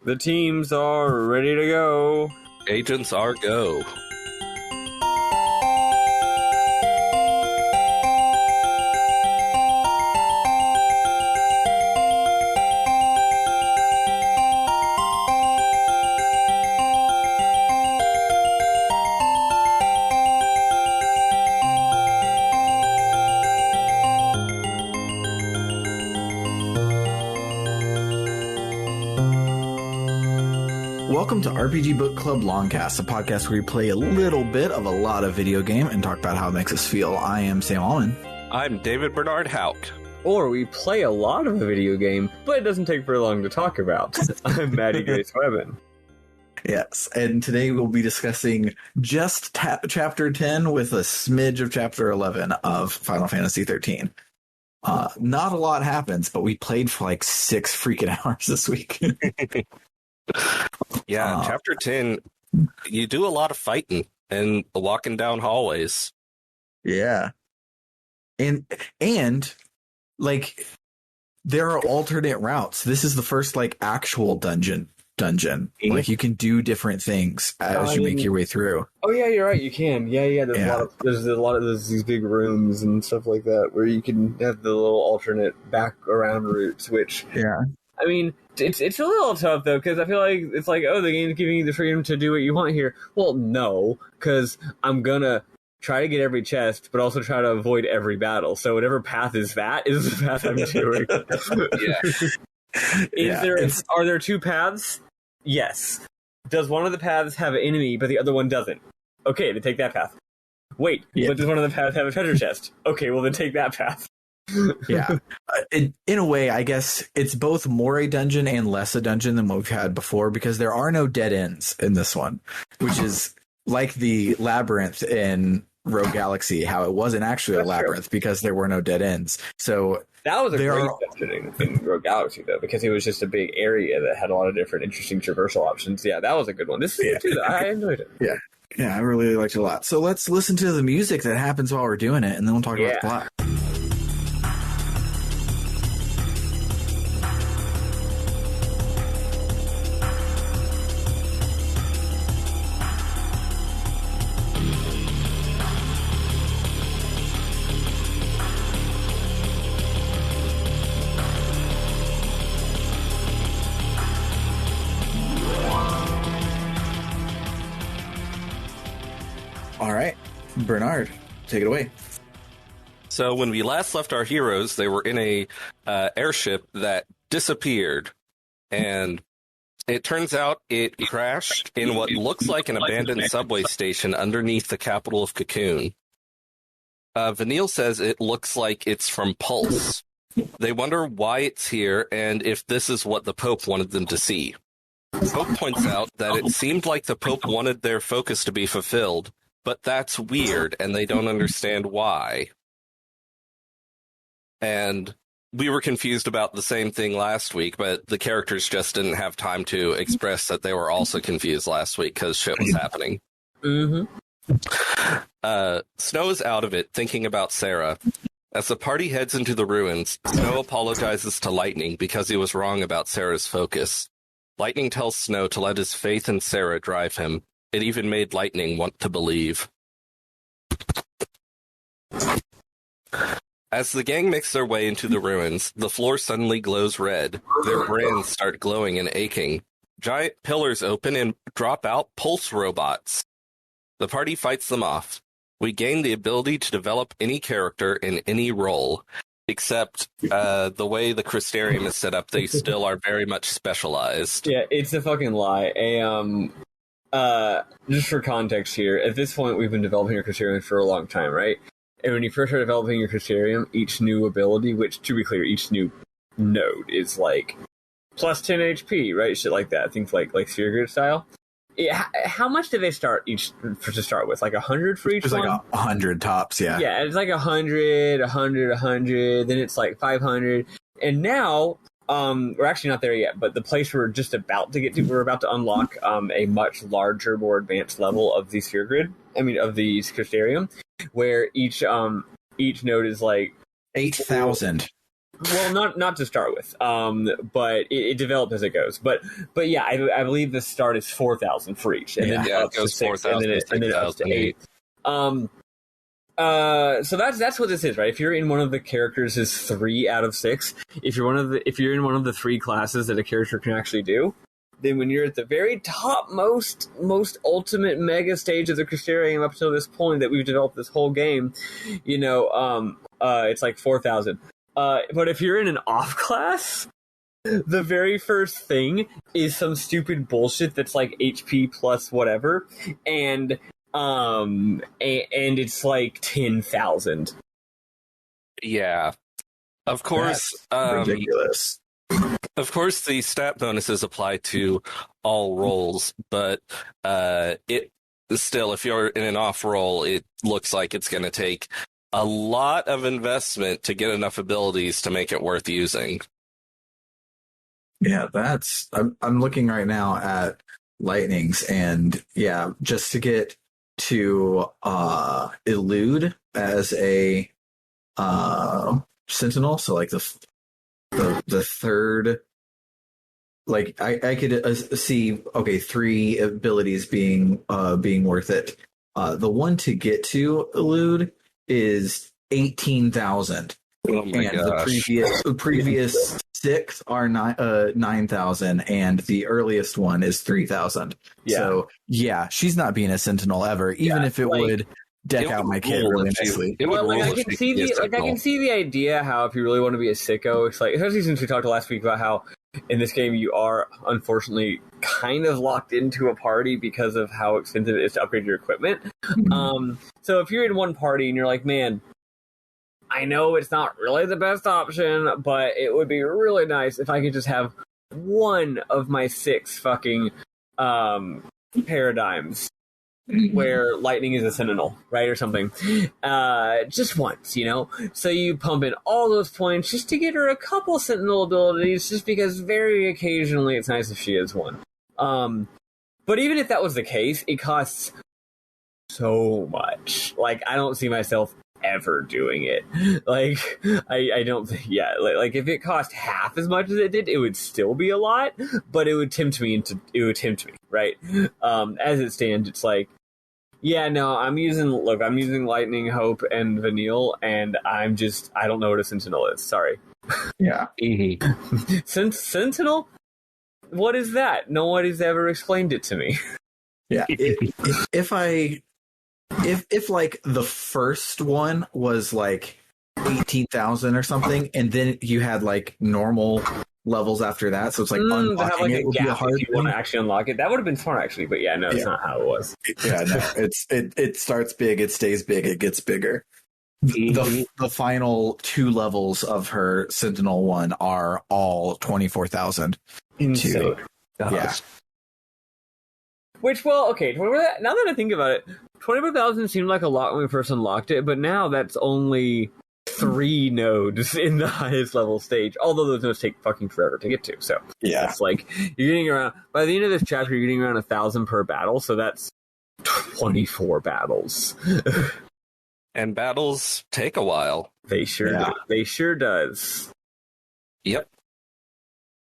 The teams are ready to go. Agents are go. Welcome to RPG Book Club LongCast, a podcast where we play a little bit of a lot of video game and talk about how it makes us feel. I am Sam Allman. I'm David Bernard Houck. Or we play a lot of a video game, but it doesn't take very long to talk about. I'm Maddie Grace Webben. Yes, and today we'll be discussing just Chapter 10 with a smidge of Chapter 11 of Final Fantasy XIII. Not a lot happens, but we played for like 6 freaking hours this week. Yeah, Chapter 10, you do a lot of fighting and walking down hallways. Yeah. And like there are alternate routes. This is the first like actual dungeon. Mm-hmm. Like you can do different things as you make your way through. Oh yeah, you're right, you can. Yeah, there's a lot of these big rooms and stuff like that where you can have the little alternate back around routes, which I mean, it's a little tough, though, because I feel like it's like, oh, the game's giving you the freedom to do what you want here. Well, no, because I'm going to try to get every chest, but also try to avoid every battle. So whatever path is the path I'm doing. Are there 2 paths? Yes. Does one of the paths have an enemy, but the other one doesn't? Okay, then take that path. Wait, but does one of the paths have a treasure chest? Okay, well then take that path. Yeah. In a way, I guess it's both more a dungeon and less a dungeon than what we've had before, because there are no dead ends in this one, which is like the labyrinth in Rogue Galaxy, how it wasn't actually a labyrinth because there were no dead ends. So that was a great dungeon in Rogue Galaxy, though, because it was just a big area that had a lot of different interesting traversal options. Yeah, that was a good one. This is good too. I enjoyed it. Yeah, I really liked it a lot. So let's listen to the music that happens while we're doing it, and then we'll talk about the plot. All right, Bernard, take it away. So when we last left our heroes, they were in a airship that disappeared, and it turns out it crashed in what looks like an abandoned subway station underneath the capital of Cocoon. Vanille says it looks like it's from Pulse. They wonder why it's here and if this is what the Pope wanted them to see. Pope points out that it seemed like the Pope wanted their focus to be fulfilled, but that's weird, and they don't understand why. And we were confused about the same thing last week, but the characters just didn't have time to express that they were also confused last week because shit was happening. Mm-hmm. Snow is out of it, thinking about Sarah. As the party heads into the ruins, Snow apologizes to Lightning because he was wrong about Sarah's focus. Lightning tells Snow to let his faith in Sarah drive him. It even made Lightning want to believe. As the gang makes their way into the ruins, the floor suddenly glows red. Their brains start glowing and aching. Giant pillars open and drop out pulse robots. The party fights them off. We gain the ability to develop any character in any role, except the way the Crystarium is set up, they still are very much specialized. Yeah, it's a fucking lie. Just for context here, at this point we've been developing your Crystarium for a long time, right? And when you first start developing your Crystarium, each new ability, which to be clear, each new node is like plus 10 HP, right? Shit like that. Things like Sphere Grid style. How much do they start to start with? Like 100 for each one? It's like 100 tops, yeah. Yeah, it's like 100, 100, then it's like 500. And now, we're actually not there yet, but the place we're just about to get to, we're about to unlock a much larger, more advanced level of the Sphere Grid, of the Crystarium, where each node is like 8,000. Well, not to start with, but it developed as it goes. But yeah, I believe the start is 4,000 for each, and then it goes 4,000, and then it ups to 8. So that's what this is, right? If you're in one of the characters is 3 out of 6. If you're in one of the 3 classes that a character can actually do, then when you're at the very top most ultimate mega stage of the Crystarium up until this point that we've developed this whole game, it's like 4,000. But if you're in an off class, the very first thing is some stupid bullshit that's like HP plus whatever, and it's like 10,000. Yeah, of course. Ridiculous. Of course, the stat bonuses apply to all rolls, but it still, if you're in an off roll, it looks like it's going to take a lot of investment to get enough abilities to make it worth using. Yeah, I'm looking right now at Lightning's, and yeah, just to get to elude as a sentinel, so like the third, like I could see 3 abilities being worth it. The one to get to elude is 18,000. Oh my and gosh. the previous 6 are 9,000, and the earliest one is 3,000. Yeah. So yeah, she's not being a sentinel ever, even if it would deck out my kid really nicely. I can see the idea how if you really want to be a sicko, it's like, especially since we talked last week about how in this game you are unfortunately kind of locked into a party because of how expensive it is to upgrade your equipment. So if you're in one party and you're like, man, I know it's not really the best option, but it would be really nice if I could just have one of my 6 fucking paradigms where lightning is a sentinel, right, or something. Just once, So you pump in all those points just to get her a couple sentinel abilities, just because very occasionally it's nice if she is one. But even if that was the case, it costs so much. Like, I don't see myself ever doing it. Like, I don't think, like if it cost half as much as it did, it would still be a lot, but it would tempt me, right? As it stands, it's like, yeah, no, I'm using Lightning, Hope, and Vanille, and I don't know what a Sentinel is. Sorry. Yeah. Sentinel? What is that? Nobody's ever explained it to me. Yeah. If like the first one was like 18,000 or something, and then you had like normal levels after that, so it's like unlocking it would be a hard thing. If you want to actually unlock it, that would have been fun actually, but that's not how it was. Yeah, no, it starts big, it stays big, it gets bigger. The final 2 levels of her Sentinel one are all 24,000. Insane. Yeah. Which, well, okay, now that I think about it, 24,000 seemed like a lot when we first unlocked it, but now that's only 3 nodes in the highest level stage, although those nodes take fucking forever to get to. So yeah, it's like you're getting around, by the end of this chapter, you're getting around 1,000 per battle, so that's 24 battles. And battles take a while. They sure do. They sure does. Yep.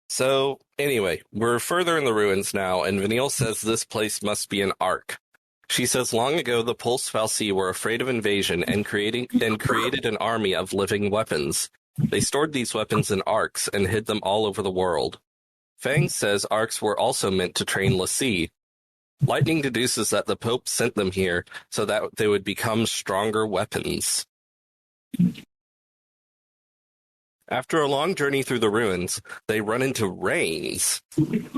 So, anyway, we're further in the ruins now, and Vanille says this place must be an ark. She says long ago the Pulse Fal'Cie were afraid of invasion and created an army of living weapons. They stored these weapons in arks and hid them all over the world. Fang says arks were also meant to train l'Cie. Lightning deduces that the Pope sent them here so that they would become stronger weapons. After a long journey through the ruins, they run into Rains.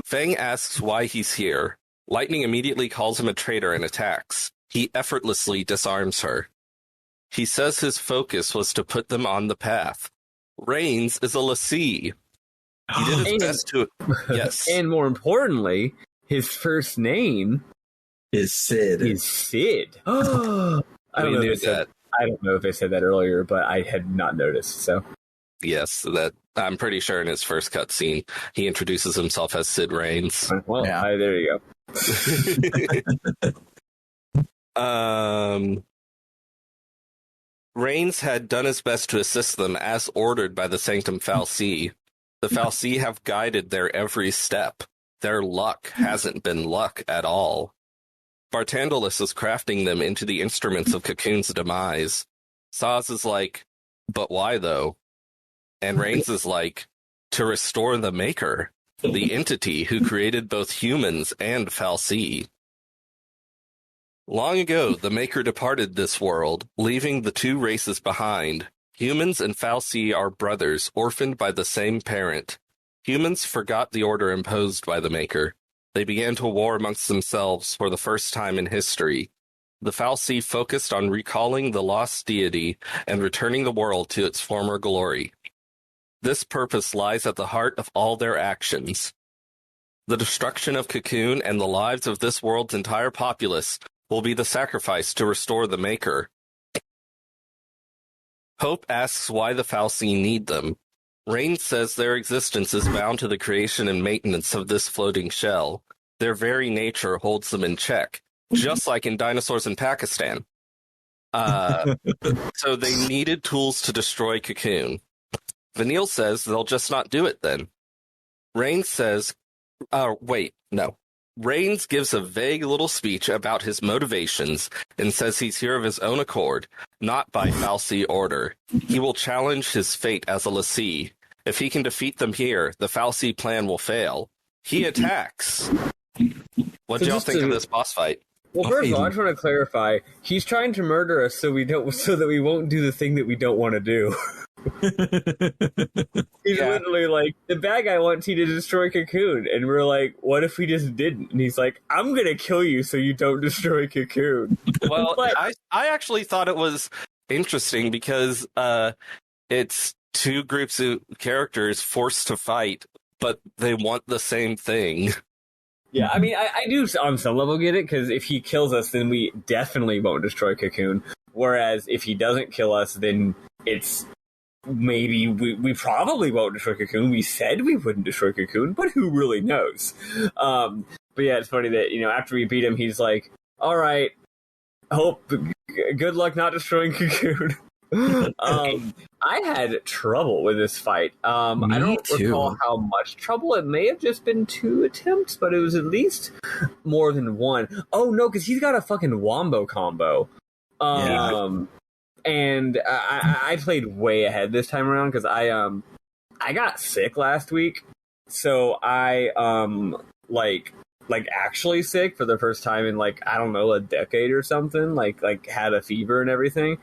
Fang asks why he's here. Lightning immediately calls him a traitor and attacks. He effortlessly disarms her. He says his focus was to put them on the path. Rains is a l'Cie. He did his best to... Yes. And more importantly, his first name is Sid. I don't know if they said that earlier, but I had not noticed, so... Yes, that I'm pretty sure in his first cutscene, he introduces himself as Sid Rains. Well, there you go. Reigns had done his best to assist them as ordered by the Sanctum fal'Cie. The fal'Cie have guided their every step. Their luck hasn't been luck at all. Bartandalus is crafting them into the instruments of Cocoon's demise. Saz is like, but why though? And Reigns is like, to restore the Maker, the entity who created both humans and fal'Cie. Long ago, the Maker departed this world, leaving the two races behind. Humans and fal'Cie are brothers, orphaned by the same parent. Humans forgot the order imposed by the Maker. They began to war amongst themselves for the first time in history. The fal'Cie focused on recalling the lost deity and returning the world to its former glory. This purpose lies at the heart of all their actions. The destruction of Cocoon and the lives of this world's entire populace will be the sacrifice to restore the Maker. Hope asks why the fal'Cie need them. Reigns says their existence is bound to the creation and maintenance of this floating shell. Their very nature holds them in check, just like in Dinosaurs in Pakistan. So they needed tools to destroy Cocoon. Vanille says they'll just not do it then. Reigns says, Reigns gives a vague little speech about his motivations and says he's here of his own accord, not by fal'Cie order. He will challenge his fate as a l'Cie. If he can defeat them here, the fal'Cie plan will fail. He attacks. What do y'all think of this boss fight? Well, first of all, I just want to clarify. He's trying to murder us so that we won't do the thing that we don't want to do. He's literally like, the bad guy wants you to destroy Cocoon, and we're like, what if we just didn't? And he's like, I'm gonna kill you so you don't destroy Cocoon. Well, I actually thought it was interesting because it's two groups of characters forced to fight, but they want the same thing. Yeah, I mean, I do on some level get it, because if he kills us, then we definitely won't destroy Cocoon. Whereas if he doesn't kill us, then it's maybe we probably won't destroy Cocoon. We said we wouldn't destroy Cocoon, but who really knows? But yeah, it's funny that, after we beat him, he's like, all right, good luck not destroying Cocoon. I had trouble with this fight. I don't recall how much trouble. It may have just been 2 attempts, but it was at least more than 1. Oh no, because he's got a fucking wombo combo. And I played way ahead this time around because I got sick last week, so I actually sick for the first time in I don't know, a decade or something. Like had a fever and everything.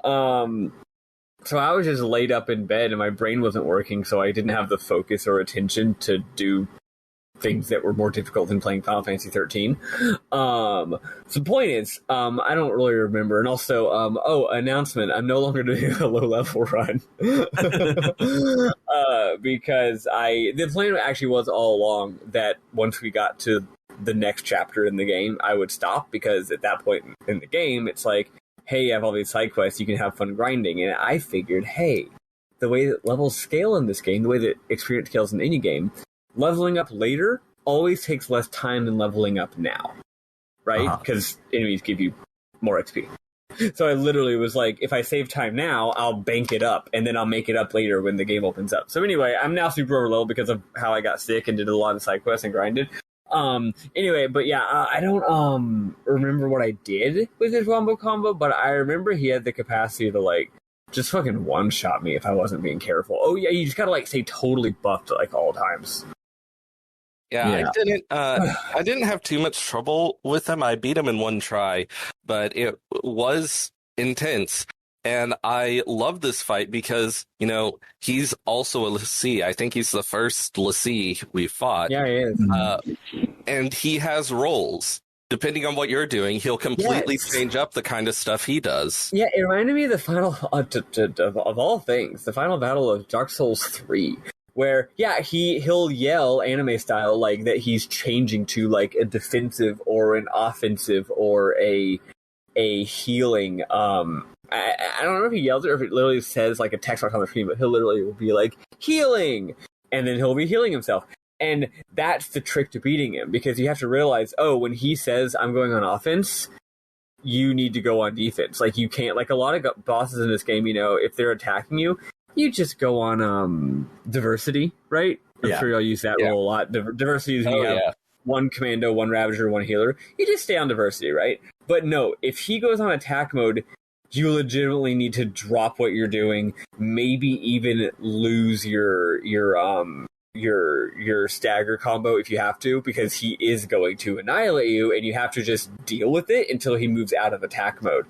So I was just laid up in bed and my brain wasn't working, so I didn't have the focus or attention to do things that were more difficult than playing Final Fantasy XIII. So the point is, I don't really remember. And also, announcement, I'm no longer doing a low-level run. Because the plan actually was all along that once we got to the next chapter in the game, I would stop, because at that point in the game, it's like, hey, you have all these side quests, you can have fun grinding. And I figured, hey, the way that levels scale in this game, the way that experience scales in any game, leveling up later always takes less time than leveling up now, right? Because enemies give you more XP. So I literally was like, if I save time now, I'll bank it up, and then I'll make it up later when the game opens up. So anyway, I'm now super overloaded because of how I got sick and did a lot of side quests and grinded. Anyway, but yeah, I don't remember what I did with his wombo combo, but I remember he had the capacity to just fucking one-shot me if I wasn't being careful. Oh yeah, you just gotta stay totally buffed at all times. Yeah, I didn't have too much trouble with him. I beat him in 1 try, but it was intense. And I love this fight because, he's also a l'Cie. I think he's the first l'Cie we fought. Yeah, he is. And he has roles. Depending on what you're doing, he'll completely change up the kind of stuff he does. Yeah, it reminded me of the final, of all things, the final battle of Dark Souls 3. Where, he'll yell anime style, that he's changing to, a defensive or an offensive or a healing, I don't know if he yells it or if it literally says, a text box on the screen, but he'll literally will be healing! And then he'll be healing himself. And that's the trick to beating him, because you have to realize, when he says, I'm going on offense, you need to go on defense. Like, you can't, like, a lot of bosses in this game, you know, if they're attacking you, you just go on diversity, right? I'm sure you'll use that role a lot. Diversity is when you have one commando, one ravager, one healer. You just stay on diversity, right? But no, if he goes on attack mode, you legitimately need to drop what you're doing, maybe even lose your stagger combo if you have to, because he is going to annihilate you, and you have to just deal with it until he moves out of attack mode.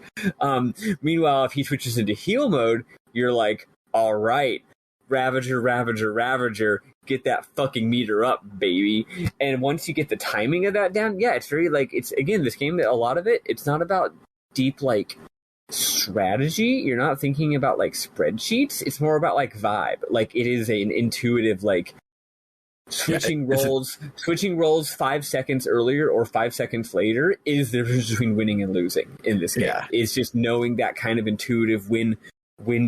Meanwhile, if he switches into heal mode, you're like, all right, Ravager, Ravager, Ravager, get that fucking meter up, baby. And once you get the timing of that down, it's very, like, it's, again, this game, a lot of it, it's not about deep, like, strategy. You're not thinking about, like, spreadsheets. It's more about, like, vibe. Like, it is an intuitive, like, switching roles 5 seconds earlier or 5 seconds later is the difference between winning and losing in this game. It's just knowing that kind of intuitive when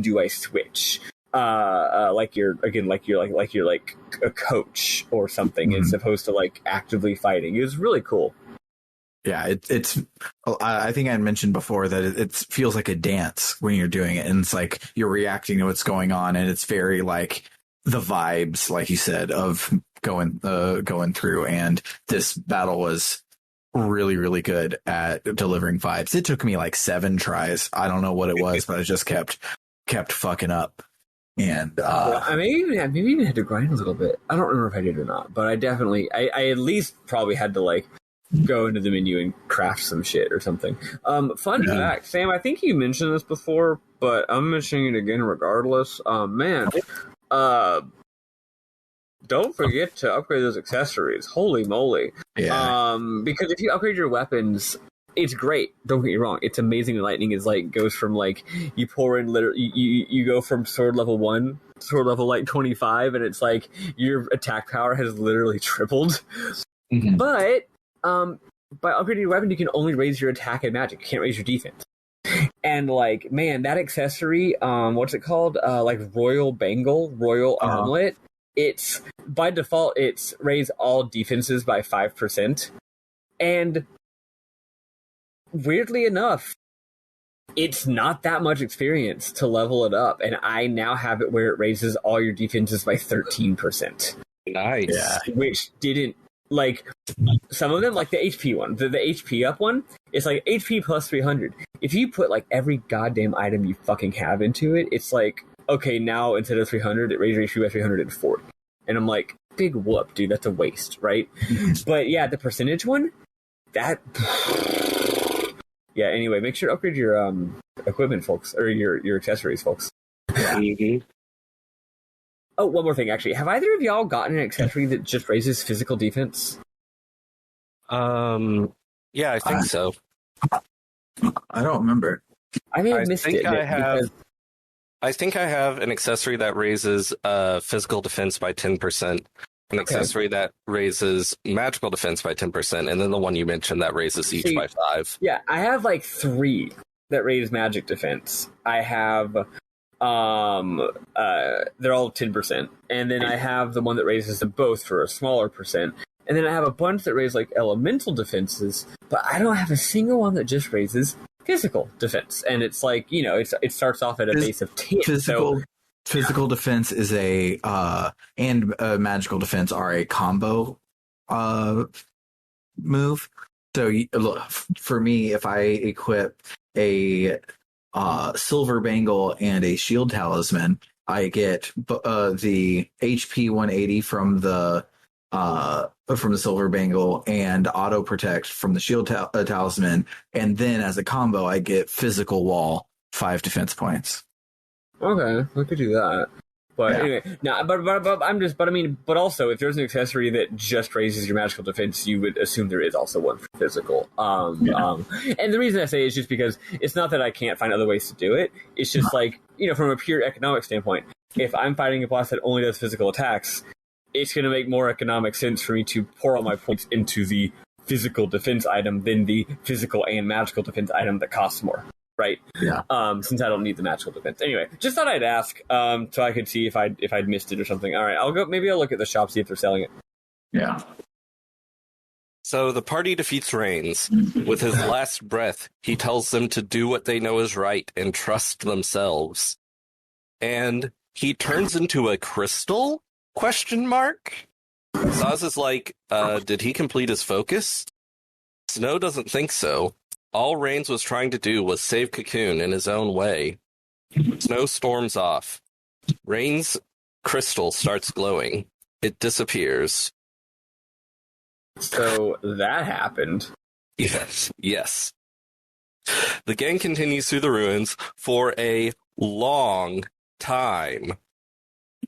do I switch? Like you're like a coach or something, as opposed to like actively fighting. It was really cool. Yeah, it's. I think I mentioned before that it feels like a dance when you're doing it, and it's like you're reacting to what's going on, and it's very like the vibes, like you said, of going through. And this battle was really, really good at delivering vibes. It took me like 7 tries. I don't know what it was, but I just kept fucking up. And I maybe even had to grind a little bit. I don't remember if I did or not, but I definitely, I at least probably had to like go into the menu and craft some shit or something. Fun fact, Sam, I think you mentioned this before, but I'm mentioning it again regardless. Don't forget to upgrade those accessories. Holy moly! Yeah. Because if you upgrade your weapons, it's great. Don't get me wrong. It's amazing. Lightning is like goes from like you pour in you go from sword level 1, sword level like 25, and it's like your attack power has literally tripled. Mm-hmm. But by upgrading your weapon, you can only raise your attack and magic. You can't raise your defense. And like, man, that accessory, what's it called? Like Royal Armlet. It's by default it's raise all defenses by 5%, and weirdly enough, it's not that much experience to level it up, and I now have it where it raises all your defenses by 13%. Nice. Yeah. Which didn't, like, some of them, like the HP one, the HP up one, it's like HP plus 300. If you put, like, every goddamn item you fucking have into it, it's like, okay, now instead of 300, it raises HP by 340. And I'm like, big whoop, dude, that's a waste, right? But yeah, the percentage one, that... Yeah, anyway, make sure to upgrade your equipment, folks, or your accessories, folks. Mm-hmm. Oh, one more thing, actually. Have either of y'all gotten an accessory that just raises physical defense? Yeah, I think so. I don't remember. I may have missed it. I think I have an accessory that raises physical defense by 10%. An accessory that raises magical defense by 10%, and then the one you mentioned that raises each by 5. Yeah, I have like 3 that raise magic defense. I have, they're all 10%, and then I have the one that raises them both for a smaller percent, and then I have a bunch that raise like elemental defenses, but I don't have a single one that just raises physical defense, and it's like, you know, it starts off at a base of 10. Physical defense is and magical defense are a combo move. So look, for me, if I equip a silver bangle and a shield talisman, I get the HP 180 from the silver bangle and auto protect from the shield talisman, and then as a combo, I get physical wall 5 defense points. Okay, we could do that. But anyway, but also, if there's an accessory that just raises your magical defense, you would assume there is also one for physical. And the reason I say is just because it's not that I can't find other ways to do it. It's just like, you know, from a pure economic standpoint, if I'm fighting a boss that only does physical attacks, it's going to make more economic sense for me to pour all my points into the physical defense item than the physical and magical defense item that costs more. Right. Yeah. Since I don't need the magical defense. Anyway, just thought I'd ask, so I could see if I'd missed it or something. All right, I'll go. Maybe I'll look at the shop, see if they're selling it. Yeah. So the party defeats Reigns. With his last breath, he tells them to do what they know is right and trust themselves. And he turns into a crystal? Question mark? Saz is like, did he complete his focus? Snow doesn't think so. All Reigns was trying to do was save Cocoon in his own way. Snow storms off. Reigns' crystal starts glowing. It disappears. So that happened. Yes. The gang continues through the ruins for a long time.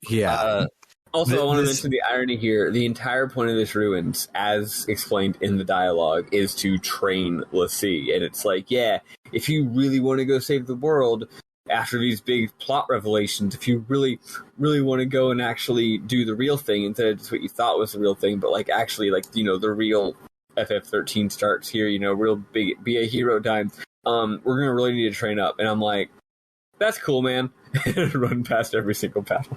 Yeah. Also, I want to mention the irony here. The entire point of this ruins, as explained in the dialogue, is to train LaCie. And it's like, yeah, if you really want to go save the world after these big plot revelations, if you really, really want to go and actually do the real thing instead of just what you thought was the real thing, but like actually, like, you know, the real FF13 starts here, you know, real big, be a hero time. We're going to really need to train up. And I'm like, that's cool, man. Run past every single battle.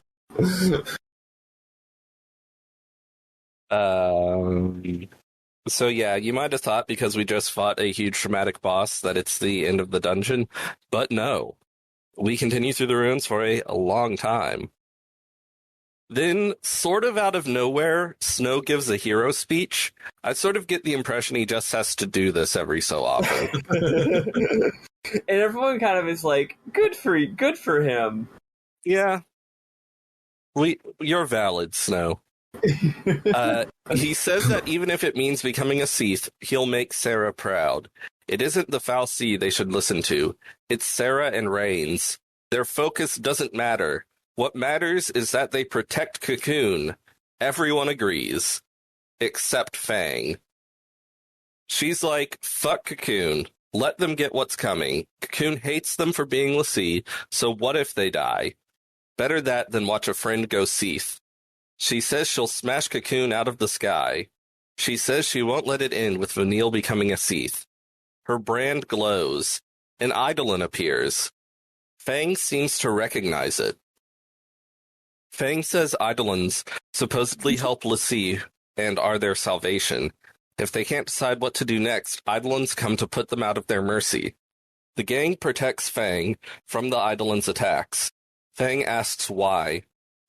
So yeah, you might have thought because we just fought a huge traumatic boss that it's the end of the dungeon, but no. We continue through the ruins for a long time. Then, sort of out of nowhere, Snow gives a hero speech. I sort of get the impression he just has to do this every so often. And everyone kind of is like, good for him. Yeah. You're valid, Snow. He says that even if it means becoming a Seath, he'll make Sarah proud. It isn't the fal'Cie they should listen to. It's Sarah and Reigns. Their focus doesn't matter. What matters is that they protect Cocoon. Everyone agrees. Except Fang. She's like, fuck Cocoon. Let them get what's coming. Cocoon hates them for being LaCie, so what if they die? Better that than watch a friend go Seath. She says she'll smash Cocoon out of the sky. She says she won't let it end with Vanille becoming a Seath. Her brand glows. An Eidolon appears. Fang seems to recognize it. Fang says Eidolons supposedly help LaCie and are their salvation. If they can't decide what to do next, Eidolons come to put them out of their mercy. The gang protects Fang from the Eidolons' attacks. Fang asks why.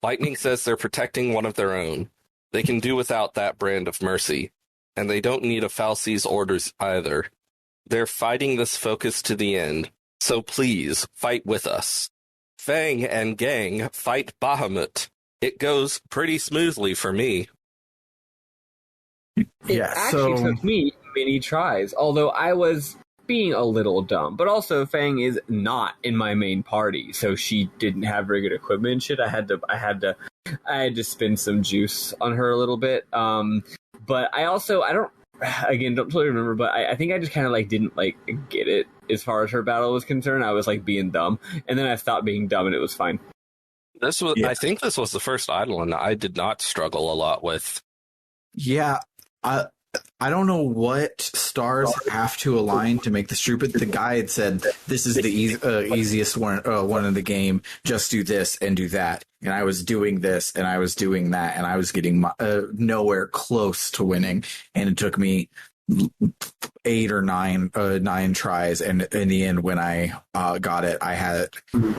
Lightning says they're protecting one of their own. They can do without that brand of mercy. And they don't need a fal'Cie's orders either. They're fighting this focus to the end. So please, fight with us. Fang and gang fight Bahamut. It goes pretty smoothly for me. It actually took me many tries, although I was being a little dumb. But also, Fang is not in my main party, so she didn't have very good equipment and shit. I had to spend some juice on her a little bit. But I don't totally remember, but I think I just kind of like didn't like get it as far as her battle was concerned. I was like being dumb, and then I stopped being dumb, and it was fine. I think this was the first Eidolon I did not struggle a lot with. Yeah, I don't know what stars have to align to make this true, but the guy had said this is the easiest one in the game. Just do this and do that, and I was doing this and I was doing that, and I was getting nowhere close to winning, and it took me 8 or 9 tries, and in the end, when I got it, I had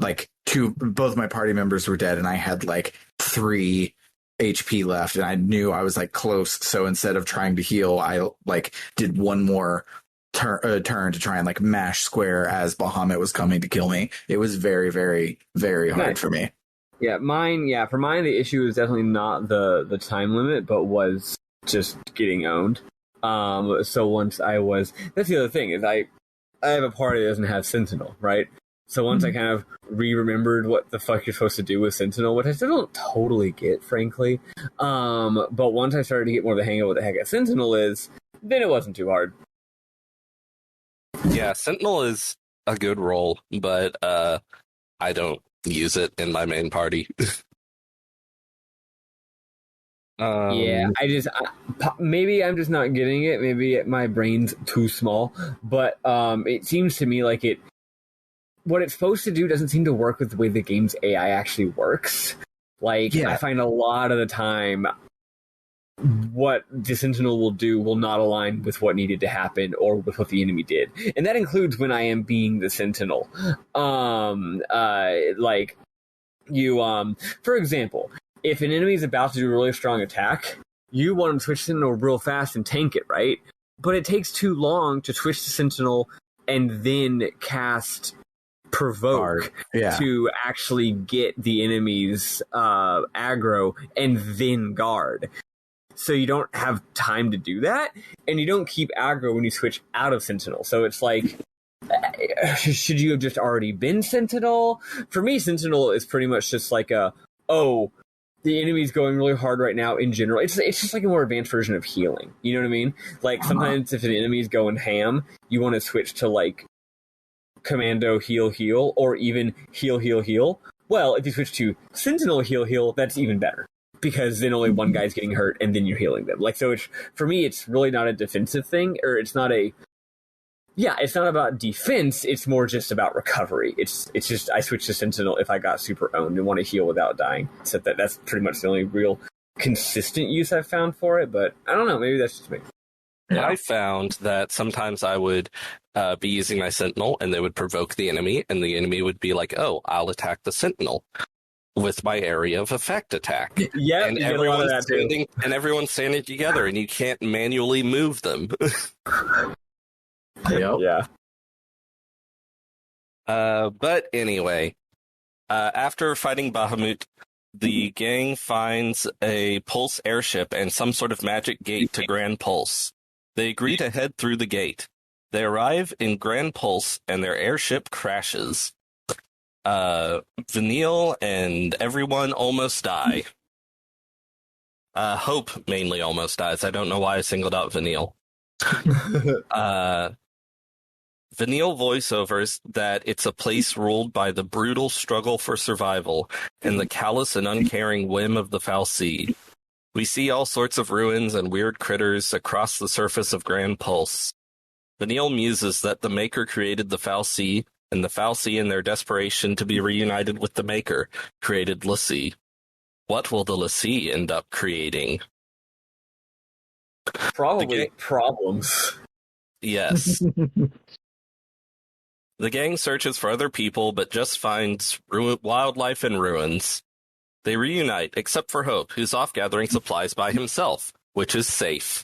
like both my party members were dead, and I had like 3 HP left, and I knew I was like close. So instead of trying to heal, I like did one more turn to try and like mash square as Bahamut was coming to kill me. It was very, very, very hard for me. Yeah, for mine, the issue was definitely not the time limit, but was just getting owned. So once that's the other thing is I have a party that doesn't have Sentinel, right? So once I kind of remembered what the fuck you're supposed to do with Sentinel, which I still don't totally get, frankly. But once I started to get more of the hang of what the heck a Sentinel is, then it wasn't too hard. Yeah, Sentinel is a good role, but I don't use it in my main party. Maybe I'm just not getting it. Maybe my brain's too small. But it seems to me like what it's supposed to do doesn't seem to work with the way the game's AI actually works. I find a lot of the time what the Sentinel will do will not align with what needed to happen or with what the enemy did. And that includes when I am being the Sentinel. Like, you, for example, if an enemy is about to do a really strong attack, you want to switch Sentinel real fast and tank it, right? But it takes too long to switch to Sentinel and then cast Provoke to actually get the enemy's aggro and then guard. So you don't have time to do that, and you don't keep aggro when you switch out of Sentinel. So it's like, should you have just already been Sentinel? For me, Sentinel is pretty much just like the enemy's going really hard right now in general. It's just like a more advanced version of healing. You know what I mean? Like, sometimes if an enemy's going ham, you want to switch to, like, Commando heal, or even heal. Well, if you switch to Sentinel heal, that's even better. Because then only one guy's getting hurt, and then you're healing them. Like, so for me, it's really not a defensive thing, or it's not about defense, it's more just about recovery. It's just, I switch to Sentinel if I got super owned and want to heal without dying. So that's pretty much the only real consistent use I've found for it, but I don't know, maybe that's just me. Yeah. I found that sometimes I would be using my Sentinel, and they would provoke the enemy, and the enemy would be like, oh, I'll attack the Sentinel with my area of effect attack. Yeah, and everyone's standing together, and you can't manually move them. Yeah. But anyway, after fighting Bahamut, the gang finds a Pulse airship and some sort of magic gate to Gran Pulse. They agree to head through the gate. They arrive in Gran Pulse, and their airship crashes. Vanille and everyone almost die. Hope mainly almost dies. I don't know why I singled out Vanille. Vanille voiceovers that it's a place ruled by the brutal struggle for survival and the callous and uncaring whim of the fal'Cie. We see all sorts of ruins and weird critters across the surface of Gran Pulse. Vanille muses that the Maker created the fal'Cie, and the fal'Cie, in their desperation to be reunited with the Maker, created l'Cie. What will the l'Cie end up creating? Probably problems. Yes. The gang searches for other people, but just finds wildlife and ruins. They reunite, except for Hope, who's off gathering supplies by himself, which is safe.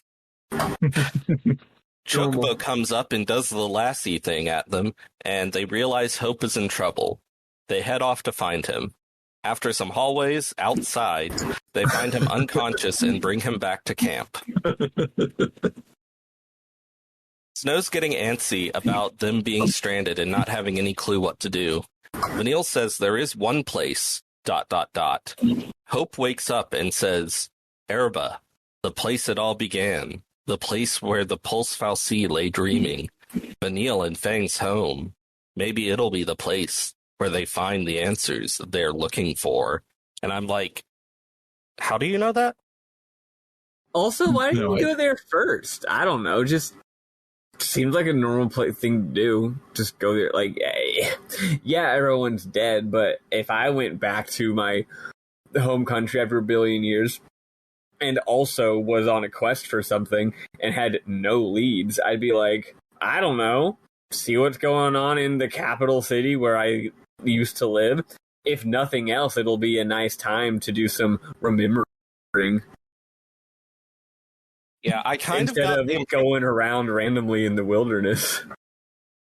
Chocobo comes up and does the lassie thing at them, and they realize Hope is in trouble. They head off to find him. After some hallways outside, they find him unconscious and bring him back to camp. Snow's getting antsy about them being stranded and not having any clue what to do. Vanille says there is one place, ... Hope wakes up and says, Erba, the place it all began, the place where the Pulse fal'Cie lay dreaming. Vanille and Fang's home. Maybe it'll be the place where they find the answers they're looking for. And I'm like, how do you know that? Also, why didn't you go there first? I don't know, just seems like a normal thing to do. Just go there, like, hey, yeah, everyone's dead, but if I went back to my home country after a billion years and also was on a quest for something and had no leads, I'd be like, I don't know, see what's going on in the capital city where I used to live. If nothing else, it'll be a nice time to do some remembering. Yeah, I kind Instead of going around randomly in the wilderness.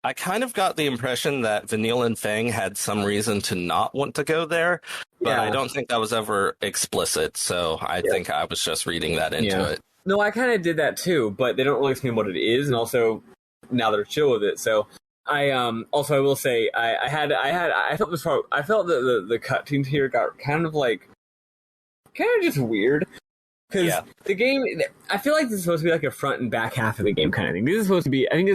I kind of got the impression that Vanille and Fang had some reason to not want to go there, but I don't think that was ever explicit, so I think I was just reading that into it. No, I kind of did that too, but they don't really explain what it is, and also now they're chill with it. So I will say I felt the cutscenes here got kind of just weird. Because the game, I feel like this is supposed to be like a front and back half of the game kind of thing. I think this is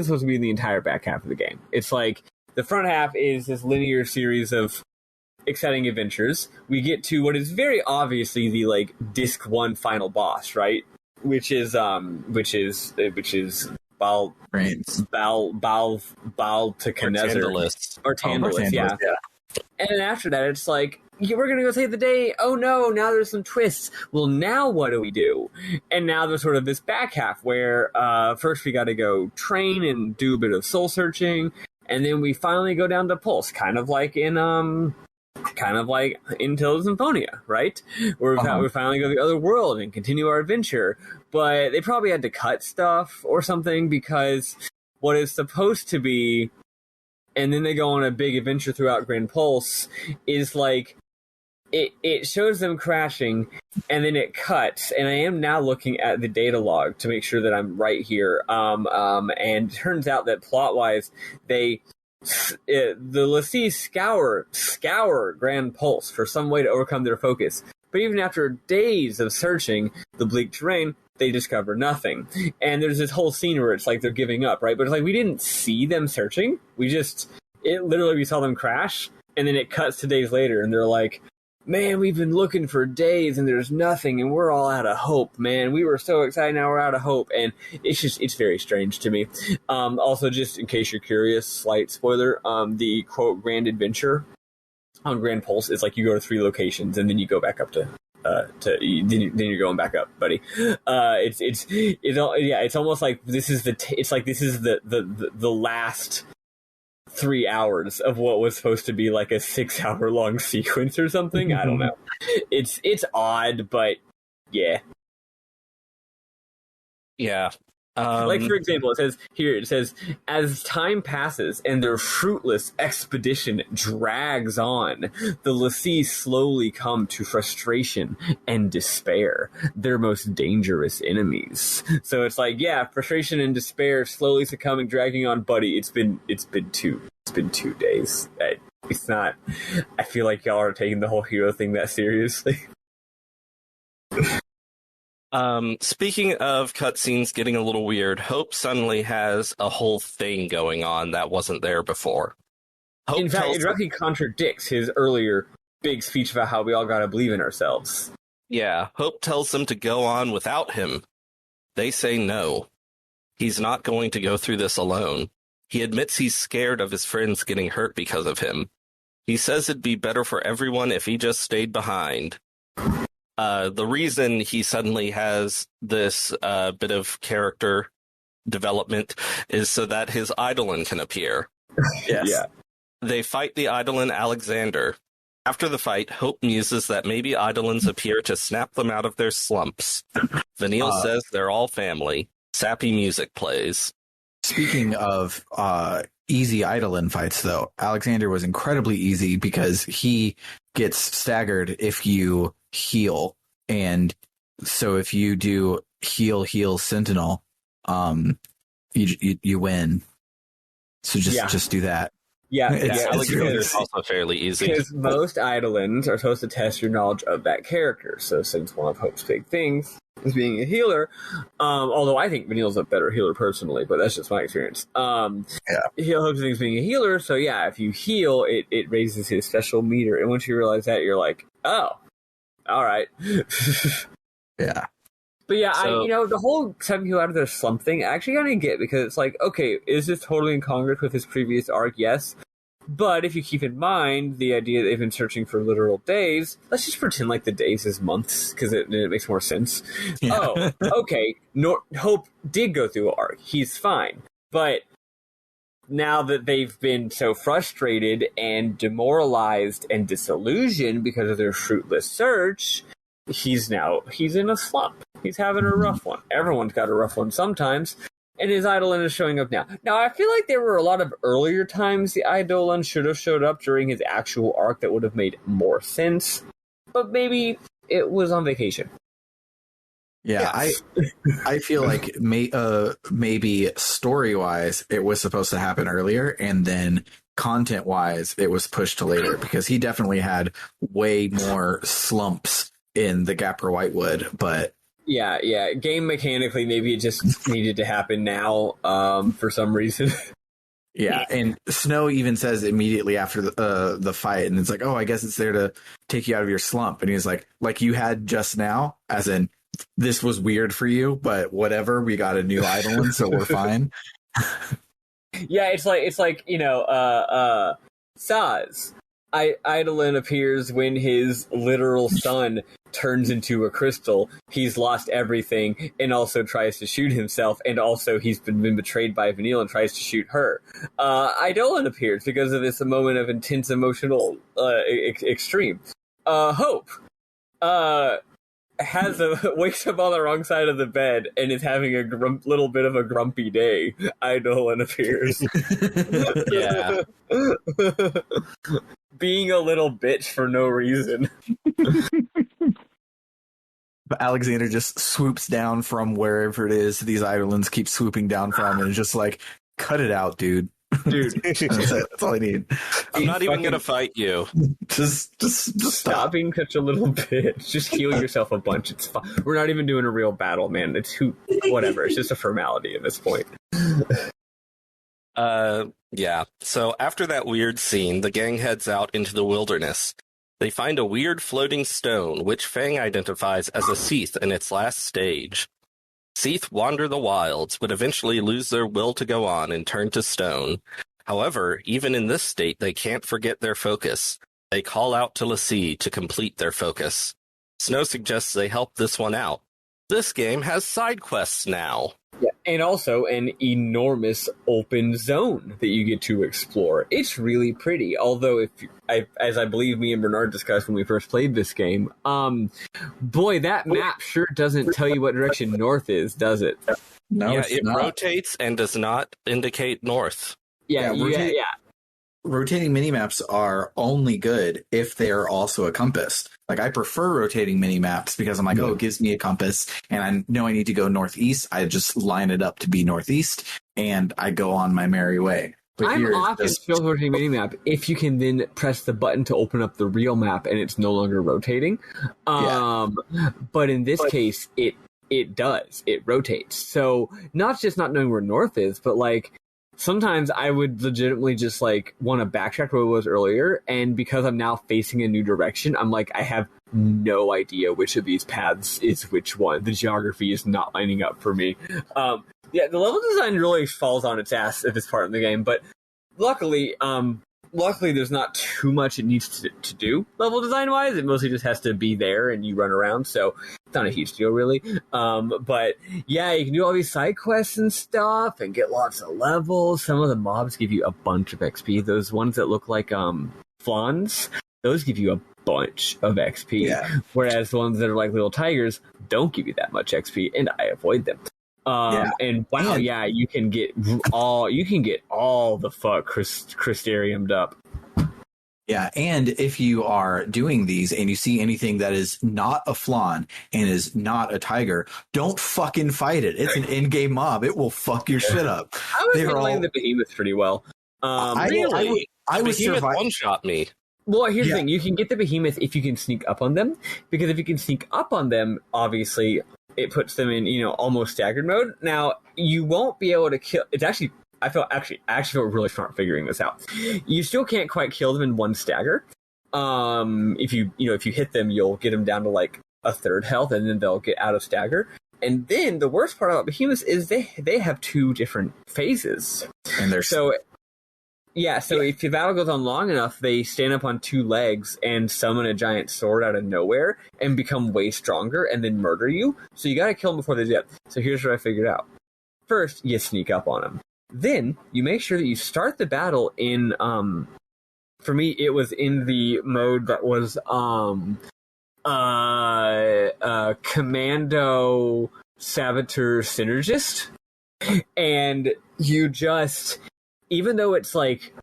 supposed to be the entire back half of the game. It's like, the front half is this linear series of exciting adventures. We get to what is very obviously the, like, Disc 1 final boss, right? Which is Bal to Tantalus. Or Tantalus, yeah. And then after that, it's like, we're going to go save the day. Oh no, now there's some twists. Well, now what do we do? And now there's sort of this back half where first we got to go train and do a bit of soul searching, and then we finally go down to Pulse, kind of like in Tales of Symphonia, right? Where we finally go to the other world and continue our adventure. But they probably had to cut stuff or something, because what is supposed to be, and then they go on a big adventure throughout Gran Pulse, is like, it shows them crashing, and then it cuts, and I am now looking at the data log to make sure that I'm right here, and it turns out that plot-wise, the l'Cie scour Gran Pulse for some way to overcome their focus. But even after days of searching the bleak terrain, they discover nothing. And there's this whole scene where it's like they're giving up, right? But it's like, we didn't see them searching. We saw them crash, and then it cuts to days later, and they're like, man, we've been looking for days, and there's nothing, and we're all out of hope, man. We were so excited, now we're out of hope. And it's very strange to me. Also, just in case you're curious, slight spoiler, the quote grand adventure on Gran Pulse is like, you go to 3 locations, and then you go back up then you're going back up, buddy. It's almost like this is the last 3 hours of what was supposed to be like a 6-hour long sequence or something. I don't know. It's odd, but yeah. Yeah. Like, for example, it says, as time passes and their fruitless expedition drags on, the l'Cie slowly come to frustration and despair, their most dangerous enemies. So it's like, yeah, frustration and despair slowly succumbing, dragging on, buddy. It's been 2 days. It's not, I feel like y'all are taking the whole hero thing that seriously. Speaking of cutscenes getting a little weird, Hope suddenly has a whole thing going on that wasn't there before. Hope, in fact, it directly contradicts his earlier big speech about how we all gotta believe in ourselves. Yeah, Hope tells them to go on without him. They say no. He's not going to go through this alone. He admits he's scared of his friends getting hurt because of him. He says it'd be better for everyone if he just stayed behind. The reason he suddenly has this bit of character development is so that his Eidolon can appear. Yes. Yeah. They fight the Eidolon Alexander. After the fight, Hope muses that maybe Eidolons appear to snap them out of their slumps. Vanille says they're all family. Sappy music plays. Speaking of easy Eidolon fights, though, Alexander was incredibly easy because he gets staggered if you heal, and so if you do heal Sentinel, you win. So just do that. Yeah, Alexander is also fairly easy because most Eidolons are supposed to test your knowledge of that character. So since one of Hope's big things is being a healer, although I think Vanille's a better healer personally, but that's just my experience. Hope's thing is being a healer, so yeah, if you heal, it raises his special meter, and once you realize that, you're like, oh. All right. Yeah. But yeah, the whole setting people out of their slump thing, I actually kind of get, because it's like, okay, is this totally incongruous with his previous arc? Yes. But if you keep in mind the idea that they've been searching for literal days, let's just pretend like the days is months, because it makes more sense. Yeah. Oh, okay. Hope did go through an arc. He's fine. But now that they've been so frustrated and demoralized and disillusioned because of their fruitless search, he's in a slump. He's having a rough one. Everyone's got a rough one sometimes, and his Eidolon is showing up now. Now, I feel like there were a lot of earlier times the Eidolon should have showed up during his actual arc that would have made more sense, but maybe it was on vacation. Yeah, I feel like maybe story-wise it was supposed to happen earlier, and then content-wise it was pushed to later, because he definitely had way more slumps in the Gapper Whitewood, but... Yeah, game mechanically maybe it just needed to happen now for some reason. Yeah, and Snow even says immediately after the fight, and it's like, oh, I guess it's there to take you out of your slump, and he's like you had just now, as in... This was weird for you, but whatever. We got a new Eidolon, so we're fine. Yeah, it's like Saz. Eidolon appears when his literal son turns into a crystal. He's lost everything and also tries to shoot himself, and also he's been betrayed by Vanille and tries to shoot her. Eidolon appears because of this moment of intense emotional extreme. Hope wakes up on the wrong side of the bed and is having a little bit of a grumpy day. Eidolon appears. Yeah. Being a little bitch for no reason. But Alexander just swoops down from wherever it is these Eidolons keep swooping down from, and is just like, cut it out, dude. Dude, that's all I need. I'm not even gonna fight you. Just stop being such a little bitch. Just heal yourself a bunch. It's fine. We're not even doing a real battle, man. It's whatever. It's just a formality at this point. Yeah. So after that weird scene, the gang heads out into the wilderness. They find a weird floating stone, which Fang identifies as a Seath in its last stage. Seath wander the wilds, but eventually lose their will to go on and turn to stone. However, even in this state, they can't forget their focus. They call out to Lassie to complete their focus. Snow suggests they help this one out. This game has side quests now. Yeah, and also an enormous open zone that you get to explore. It's really pretty, although as I believe me and Bernard discussed when we first played this game, boy, that map sure doesn't tell you what direction north is, does it? No, yeah, it's it not. rotates and does not indicate north. Yeah. Rotating minimaps are only good if they are also a compass. Like, I prefer rotating minimaps because I'm like, oh, it gives me a compass, and I know I need to go northeast. I just line it up to be northeast, and I go on my merry way. But I'm often still rotating minimap if you can then press the button to open up the real map and it's no longer rotating. But in this case, it does. It rotates. So not just not knowing where north is, but like sometimes I would legitimately just like want to backtrack where it was earlier, and because I'm now facing a new direction, I'm like, I have no idea which of these paths is which one. The geography is not lining up for me. Yeah, the level design really falls on its ass at this part of the game, but luckily there's not too much it needs to do level design wise. It mostly just has to be there and you run around, so it's not a huge deal really. But yeah, you can do all these side quests and stuff and get lots of levels. Some of the mobs give you a bunch of XP. Those ones that look like flans, those give you a bunch of XP. Yeah. Whereas the ones that are like little tigers don't give you that much XP, and I avoid them. And wow, yeah, you can get all the fuck Crystariumed up. Yeah, and if you are doing these and you see anything that is not a flan and is not a tiger, don't fucking fight it. It's an in-game mob. It will fuck your shit up. I was handling the behemoths pretty well. Really? I was one-shot me. Well, here's the thing. You can get the behemoth if you can sneak up on them, because if you can sneak up on them, obviously it puts them in, almost staggered mode. Now, you won't be able to kill... It's actually... I feel really smart figuring this out. You still can't quite kill them in one stagger. If you hit them, you'll get them down to like a third health, and then they'll get out of stagger. And then the worst part about behemoths is they have two different phases. And they're if your battle goes on long enough, they stand up on two legs and summon a giant sword out of nowhere and become way stronger and then murder you. So you gotta kill them before they do that. So here's what I figured out. First, you sneak up on them. Then you make sure that you start the battle in, for me, it was in the mode that was, Commando Saboteur Synergist. And you just... Even though it's like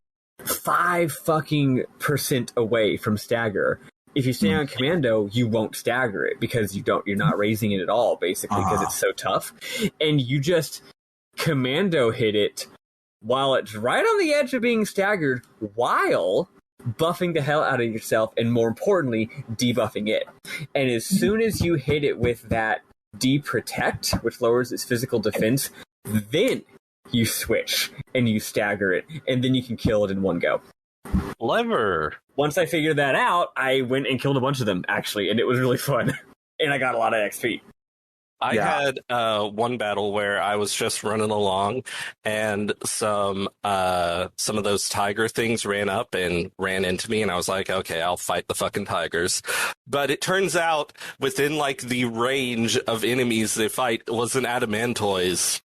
5% away from stagger, if you stay on commando, you won't stagger it because you're not raising it at all, basically, because it's so tough. And you just commando hit it while it's right on the edge of being staggered, while buffing the hell out of yourself, and more importantly, debuffing it. And as soon as you hit it with that de-protect, which lowers its physical defense, then you switch and you stagger it, and then you can kill it in one go. Clever. Once I figured that out, I went and killed a bunch of them, actually, and it was really fun. And I got a lot of XP. I had one battle where I was just running along, and some of those tiger things ran up and ran into me, and I was like, okay, I'll fight the fucking tigers. But it turns out within like the range of enemies they fight was an adamantoise.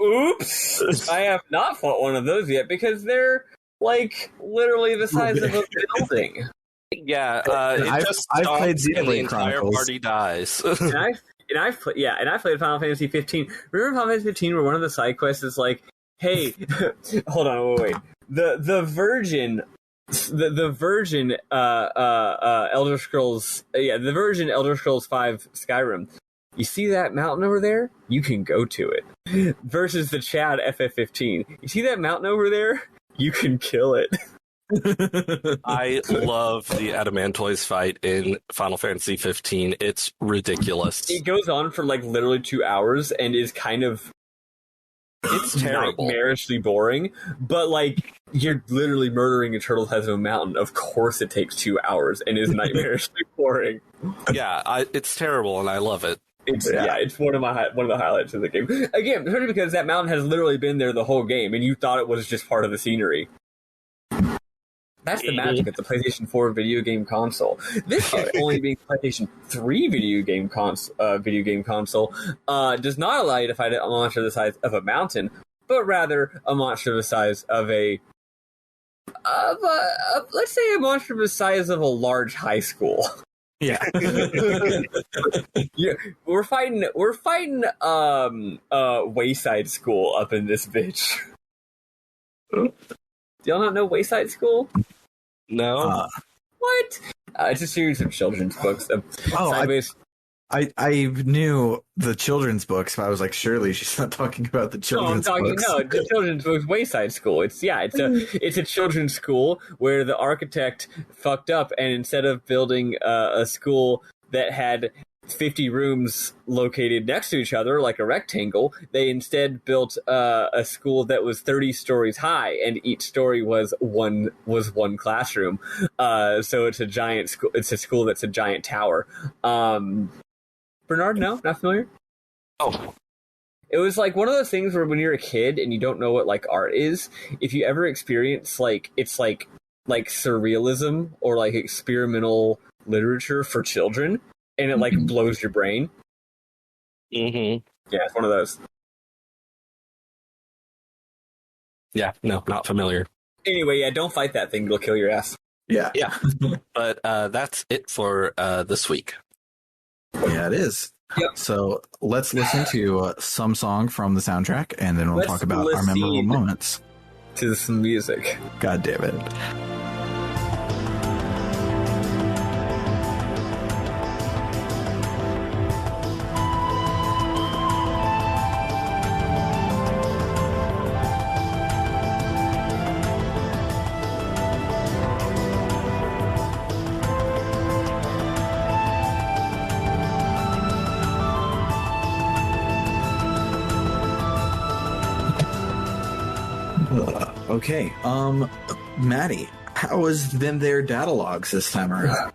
Oops! I have not fought one of those yet because they're like literally the size of a building. Yeah, I've played the entire party dies. And I've played Final Fantasy 15. Remember Final Fantasy 15 where one of the side quests is like, hey, hold on, wait. The Virgin Elder Scrolls Elder Scrolls 5 Skyrim. You see that mountain over there? You can go to it. Versus the Chad FF15. You see that mountain over there? You can kill it. I love the Adamantoise fight in Final Fantasy 15. It's ridiculous. It goes on for like literally 2 hours and is kind of terrible, nightmarishly boring. But like you're literally murdering a turtle head of a mountain. Of course, it takes 2 hours and is nightmarishly boring. Yeah, it's terrible, and I love it. It's one of the highlights of the game. Again, especially because that mountain has literally been there the whole game, and you thought it was just part of the scenery. That's the magic of the PlayStation 4 video game console. This game only being PlayStation 3 video game console does not allow you to fight a monster the size of a mountain, but rather a monster the size of let's say a monster the size of a large high school. Yeah. Yeah, we're fighting Wayside School up in this bitch. Do y'all not know Wayside School? No. What? It's a series of children's books. I knew the children's books, but I was like, surely she's not talking about the children's books. No, the children's books, Wayside School. It's a children's school where the architect fucked up, and instead of building a school that had 50 rooms located next to each other like a rectangle, they instead built a school that was 30 stories high, and each story was one classroom. So it's a giant school. It's a school that's a giant tower. Bernard, no, not familiar. Oh, it was like one of those things where when you're a kid and you don't know what like art is, if you ever experience like it's like surrealism or like experimental literature for children, and it like blows your brain. Mm-hmm. Yeah, it's one of those. Yeah, no, not familiar. Anyway, yeah, don't fight that thing; it'll kill your ass. Yeah. But that's it for this week. Yeah, it is. Yep. So let's listen to some song from the soundtrack, and then we'll talk about our memorable moments. To some music. God damn it. Okay, Maddie, how was them their data logs this time around?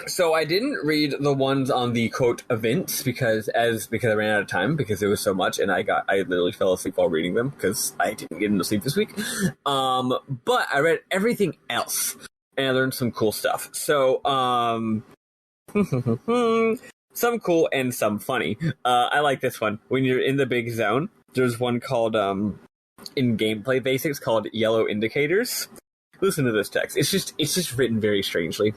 So I didn't read the ones on the quote events because I ran out of time because it was so much, and I literally fell asleep while reading them because I didn't get into sleep this week. But I read everything else and I learned some cool stuff. So some cool and some funny. I like this one. When you're in the big zone, there's one called in gameplay basics called yellow indicators. Listen to this text. It's just written very strangely.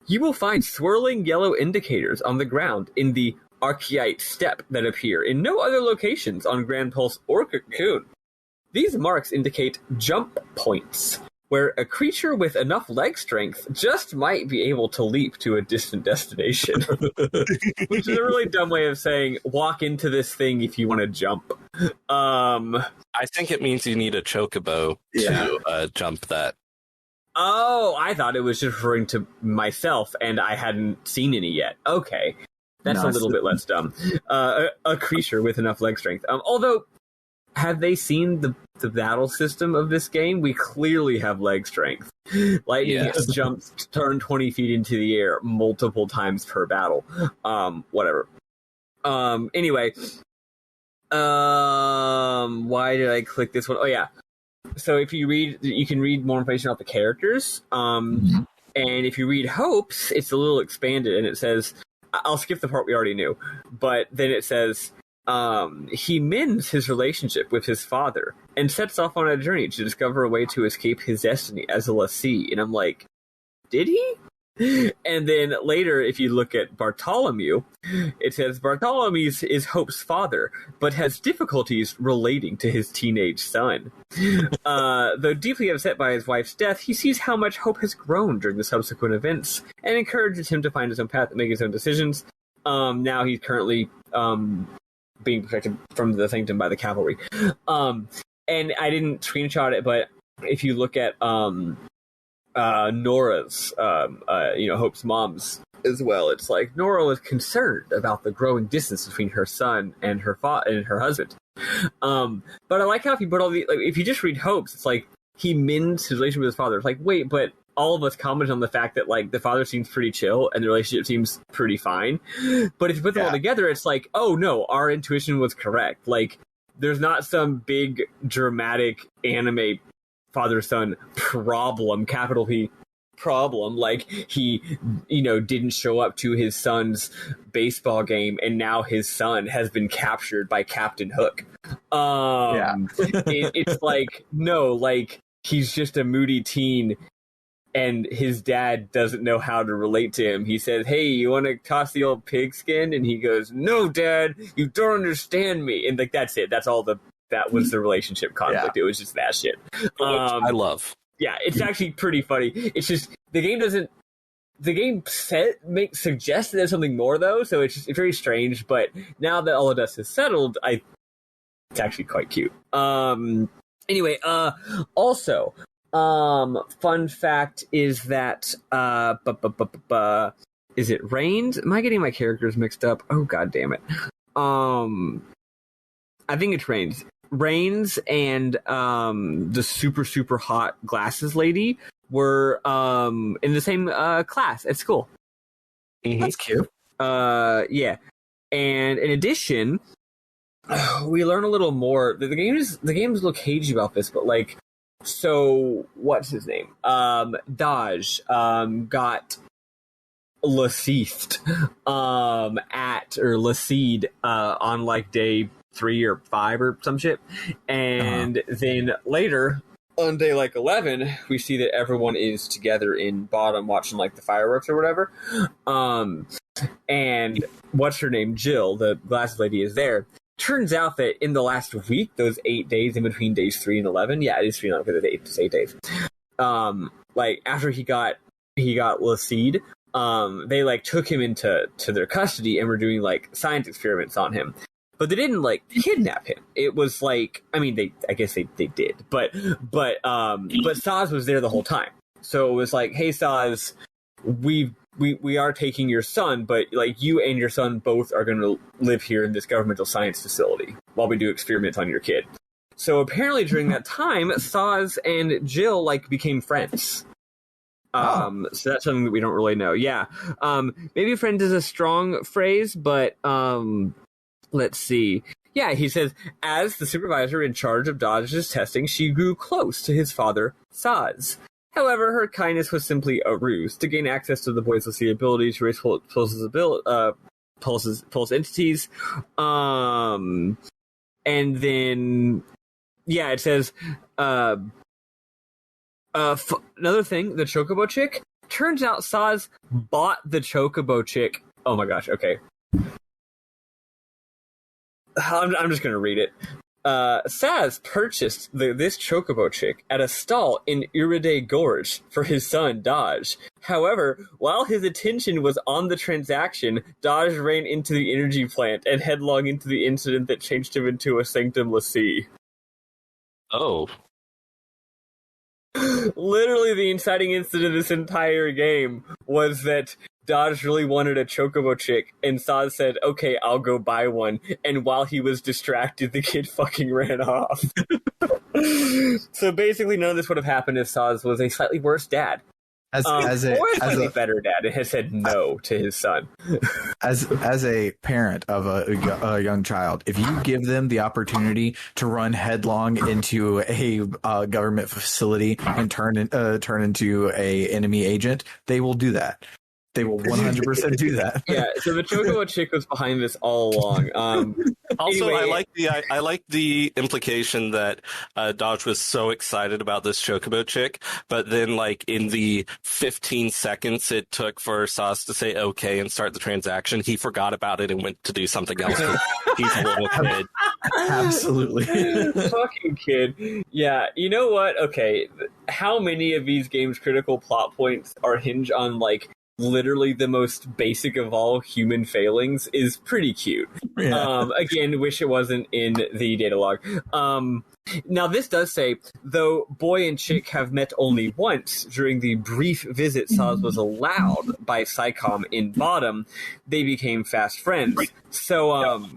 You will find swirling yellow indicators on the ground in the Archeite steppe that appear in no other locations on Gran Pulse or Cocoon. These marks indicate jump points, where a creature with enough leg strength just might be able to leap to a distant destination. Which is a really dumb way of saying, walk into this thing if you want to jump. I think it means you need a chocobo to jump that. Oh, I thought it was just referring to myself, and I hadn't seen any yet. Okay. That's a little bit less dumb. A creature with enough leg strength. Although, have they seen the battle system of this game? We clearly have leg strength. Lightning jumps, turn 20 feet into the air multiple times per battle. Whatever. Anyway, why did I click this one? Oh yeah. So if you read, you can read more information about the characters. And if you read Hopes, it's a little expanded, and it says, I'll skip the part we already knew, but then it says, he mends his relationship with his father and sets off on a journey to discover a way to escape his destiny as a lessee. And I'm like, did he? And then later, if you look at Bartholomew, it says Bartholomew is Hope's father, but has difficulties relating to his teenage son. Though deeply upset by his wife's death, he sees how much Hope has grown during the subsequent events and encourages him to find his own path and make his own decisions. Now he's currently being protected from the Sanctum by the cavalry. And I didn't screenshot it, but if you look at Nora's, Hope's mom's as well, it's like Nora was concerned about the growing distance between her son and her husband. But I like how if you put all the, like, if you just read Hope's, it's like he mends his relationship with his father. It's like, wait, but all of us comment on the fact that like the father seems pretty chill and the relationship seems pretty fine. But if you put them all together, it's like, oh no, our intuition was correct. Like, there's not some big dramatic anime father-son problem, capital P problem, like he, didn't show up to his son's baseball game and now his son has been captured by Captain Hook. It's like, no, like he's just a moody teen and his dad doesn't know how to relate to him. He says, hey, you want to toss the old pigskin? And he goes, no, Dad, you don't understand me. And like, that's it. That's all that was the relationship conflict. Yeah. It was just that shit. I love. Yeah, it's actually pretty funny. It's just, the game suggests that there's something more though, so it's very strange, but now that all of dust has settled, it's actually quite cute. Anyway, also, fun fact is that, is it Rains? Am I getting my characters mixed up? Oh, god damn it. I think it's Rains. Rains and the super, super hot glasses lady were in the same class at school. That's cute. Yeah. And in addition, we learn a little more. The game is a little cagey about this, but like, so what's his name? Dodge got laceed on like day 3 or 5 or some shit, and then later on day like 11 we see that everyone is together in bottom watching like the fireworks or whatever, and what's her name, Jill, the glasses lady, is there. Turns out that in the last week, those 8 days in between days 3 and 11, yeah, it is 3 and 11 because it's 8 days, like after he got laceed, they like took him into their custody and were doing like science experiments on him. But they didn't like kidnap him. It was like, I mean, I guess they did, but Saz was there the whole time. So it was like, hey Saz, we are taking your son, but like you and your son both are going to live here in this governmental science facility while we do experiments on your kid. So apparently during that time, Saz and Jill like became friends. So that's something that we don't really know. Yeah. Maybe friend is a strong phrase, but let's see. Yeah, he says, as the supervisor in charge of Dodge's testing, she grew close to his father, Saz. However, her kindness was simply a ruse to gain access to the boy's Lucy ability to raise Pulse entities. And then, yeah, it says, another thing, the Chocobo chick. Turns out Saz bought the Chocobo chick. Oh my gosh, okay. I'm just going to read it. Saz purchased this Chocobo chick at a stall in Iriday Gorge for his son, Dodge. However, while his attention was on the transaction, Dodge ran into the energy plant and headlong into the incident that changed him into a Sanctum Lessee. Oh. Literally the inciting incident of this entire game was that Dodge really wanted a Chocobo chick, and Saz said, okay, I'll go buy one. And while he was distracted, the kid fucking ran off. So basically none of this would have happened if Saz was a slightly worse dad. as a better dad, it has said no to his son. As a parent of a young child, if you give them the opportunity to run headlong into a government facility and turn into a enemy agent, they will do that. They will 100% do that. Yeah, so the Chocobo chick was behind this all along. Also, anyway, I like the implication that Dodge was so excited about this Chocobo chick, but then like in the 15 seconds it took for Sauce to say okay and start the transaction, he forgot about it and went to do something else. He's a little kid. Absolutely. Fucking kid. Yeah, you know what? Okay, how many of these games' critical plot points are hinged on like literally the most basic of all human failings is pretty cute. Yeah. Again, wish it wasn't in the data log. Now this does say, though boy and chick have met only once during the brief visit Saz was allowed by SciComm in Bottom, they became fast friends. So,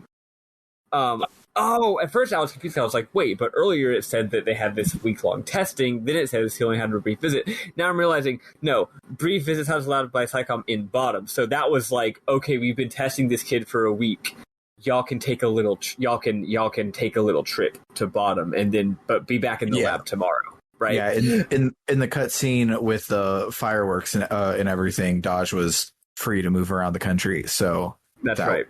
oh, at first I was confused. I was like, wait, but earlier it said that they had this week-long testing. Then it says he only had a brief visit. Now I'm realizing, no, brief visits was allowed by SciComm in Bottom. So that was like, okay, we've been testing this kid for a week. Y'all can take a little, y'all can take a little trip to Bottom and then, but be back in the lab tomorrow, right? Yeah, in the cutscene with the fireworks and everything, Dodge was free to move around the country. So that's right.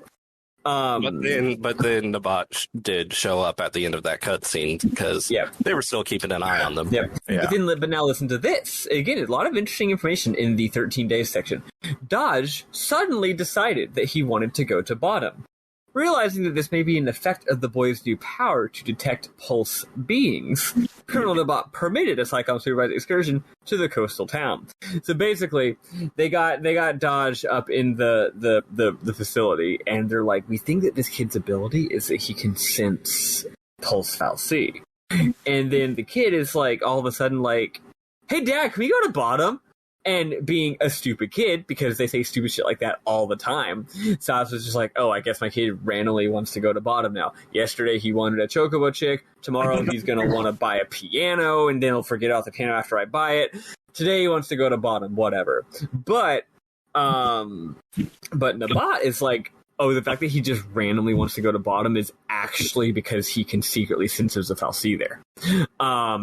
But then the bot did show up at the end of that cutscene because they were still keeping an eye on them. Yep. Yeah. But now listen to this. Again, a lot of interesting information in the 13 days section. Dodge suddenly decided that he wanted to go to Bottom. Realizing that this may be an effect of the boy's new power to detect pulse beings, Colonel the Bot permitted a SciComm supervised excursion to the coastal town. So basically, they got Dodge up in the facility, and they're like, we think that this kid's ability is that he can sense pulse fal'C. And then the kid is like, all of a sudden like, hey Dad, can we go to Bottom? And being a stupid kid, because they say stupid shit like that all the time, Sas was just like, oh, I guess my kid randomly wants to go to Bottom now. Yesterday he wanted a Chocobo chick. Tomorrow he's going to want to buy a piano, and then he'll forget about the piano after I buy it. Today he wants to go to Bottom, whatever. But Nabat is like, oh, the fact that he just randomly wants to go to Bottom is actually because he can secretly sense there's a fal'C there.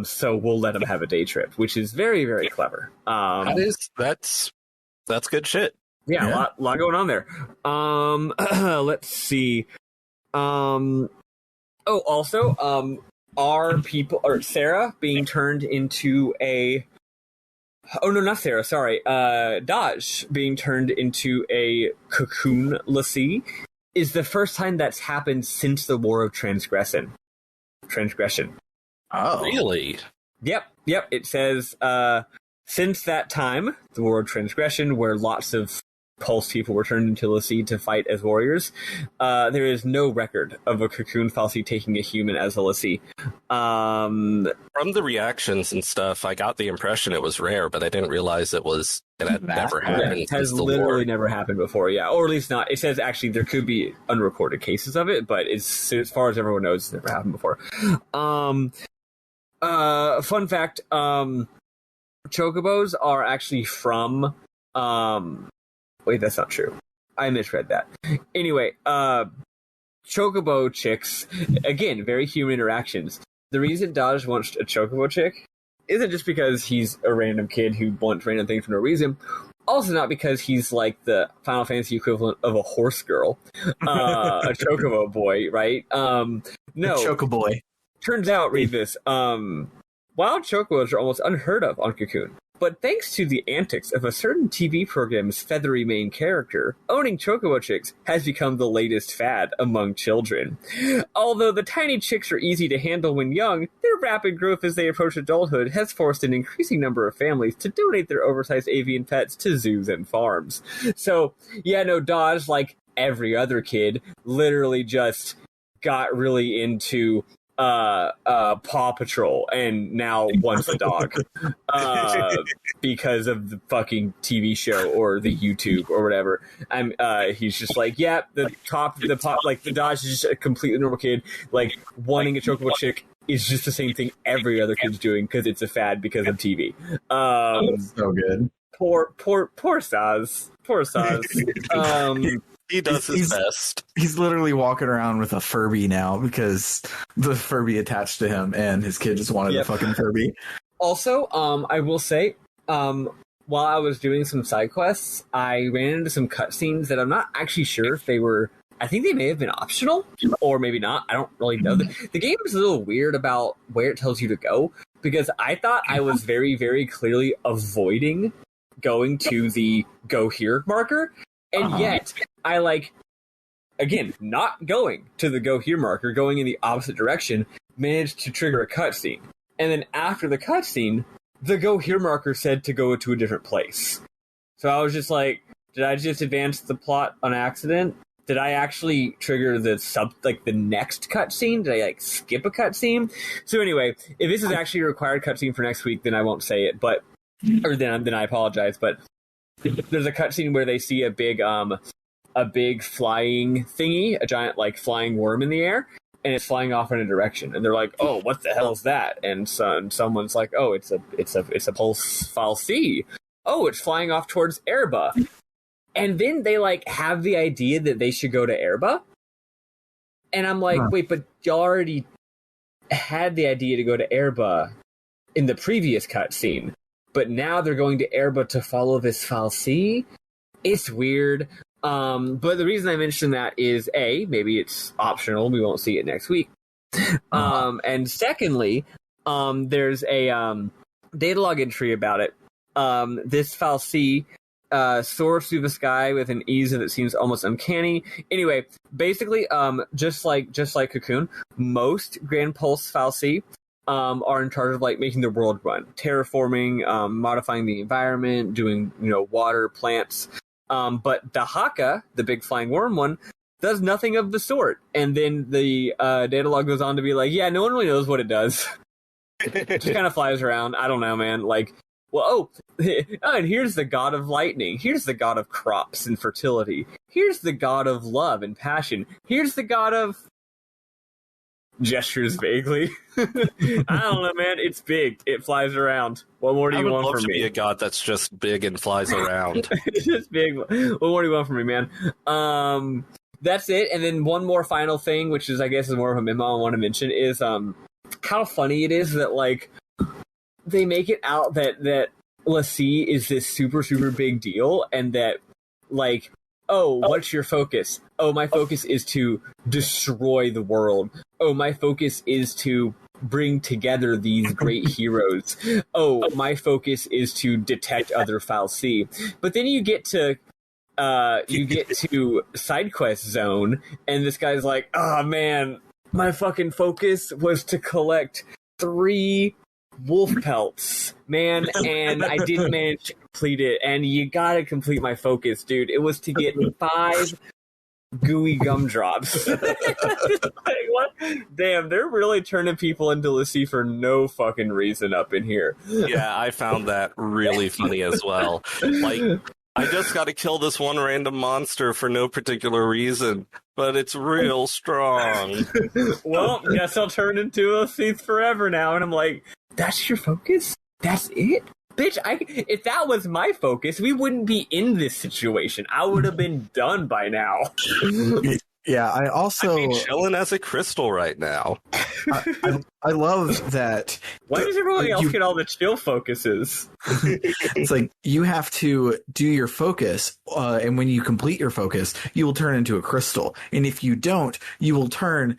So we'll let him have a day trip, which is very, very clever. That's good shit. Yeah. A lot going on there. Let's see. Are people or Sarah being turned into a? Oh no, not Sarah. Sorry, Dodge being turned into a cocoon lassie is the first time that's happened since the War of Transgression. Oh, really? Yep. It says since that time, the War of Transgression, where lots of Pulse people were turned into lassie to fight as warriors, there is no record of a cocoon fal'C taking a human as a lassie. From the reactions and stuff, I got the impression it was rare, but I didn't realize it had never happened. Yeah, it has literally never happened before, or at least not. It says actually there could be unrecorded cases of it, but as far as everyone knows, it's never happened before. Fun fact, Chocobos are actually from wait, that's not true. I misread that. Anyway, Chocobo chicks, again, very human interactions. The reason Dodge wants a Chocobo chick isn't just because he's a random kid who wants random things for no reason. Also not because he's like the Final Fantasy equivalent of a horse girl. A Chocobo boy, right? No. Chocoboy. Turns out, read this, wild Chocobos are almost unheard of on Cocoon. But thanks to the antics of a certain TV program's feathery main character, owning Chocobo chicks has become the latest fad among children. Although the tiny chicks are easy to handle when young, their rapid growth as they approach adulthood has forced an increasing number of families to donate their oversized avian pets to zoos and farms. So, Dodge, like every other kid, literally just got really into Paw Patrol and now wants a dog because of the fucking TV show or the YouTube or whatever. He's just like, the Dodge is just a completely normal kid, like wanting a Chocobo chick is just the same thing every other kid's doing because it's a fad because of TV. So good. Poor Saz. Poor Saz. He does his best. He's literally walking around with a Furby now because the Furby attached to him, and his kid just wanted a fucking Furby. Also, I will say, while I was doing some side quests, I ran into some cutscenes that I'm not actually sure if they were. I think they may have been optional, or maybe not. I don't really know. The game is a little weird about where it tells you to go, because I thought I was very, very clearly avoiding going to the go here marker, and yet I again, not going to the go here marker, going in the opposite direction, managed to trigger a cutscene. And then after the cutscene, the go here marker said to go to a different place. So I was just like, did I just advance the plot on accident? Did I actually trigger the next cutscene? Did I skip a cutscene? So anyway, if this is actually a required cutscene for next week, then I won't say it. Then I apologize. But there's a cutscene where they see a big flying thingy, a giant flying worm in the air, and it's flying off in a direction. And they're like, "Oh, what the hell is that?" And someone's like, "Oh, it's a Pulse File C. Oh, it's flying off towards Erba." And then they have the idea that they should go to Erba. And I'm like, wait, but y'all already had the idea to go to Erba in the previous cutscene. But now they're going to Erba to follow this File C? It's weird. But the reason I mention that is maybe it's optional. We won't see it next week. And secondly, there's a data log entry about it. This File C soars through the sky with an ease that seems almost uncanny. Anyway, basically, just like Cocoon, most Gran Pulse File C are in charge of making the world run, terraforming, modifying the environment, doing water, plants. But the Haka, the big flying worm one, does nothing of the sort. And then the data log goes on to be like, yeah, no one really knows what it does. It just kind of flies around. I don't know, man. And here's the god of lightning. Here's the god of crops and fertility. Here's the god of love and passion. Here's the god of gestures vaguely. I don't know, man. It's big. It flies around. What more do you want from me? Be a god that's just big and flies around. It's just big. What more do you want from me, man? That's it. And then one more final thing, which is, I guess, is more of a memo I want to mention, is how funny it is that they make it out that Lassie is this super, super big deal, and that, what's your focus? Oh, my focus is to destroy the world. Oh, my focus is to bring together these great heroes. Oh, my focus is to detect other File C. But then you get to sidequest zone, and this guy's like, oh man, my fucking focus was to collect 3 wolf pelts, man, and I didn't manage to complete it. And you gotta complete my focus, dude. It was to get 5 gooey gumdrops. What? Damn, they're really turning people into Lassie for no fucking reason up in here. Yeah, I found that really funny as well. I just gotta kill this one random monster for no particular reason, but it's real strong. Well, guess I'll turn into a thief forever now. And I'm like, that's your focus? That's it? Bitch, if that was my focus, we wouldn't be in this situation. I would have been done by now. Yeah, I'd be chilling as a crystal right now. I love that. Why does everybody else get all the chill focuses? It's you have to do your focus, and when you complete your focus, you will turn into a crystal. And if you don't, you will turn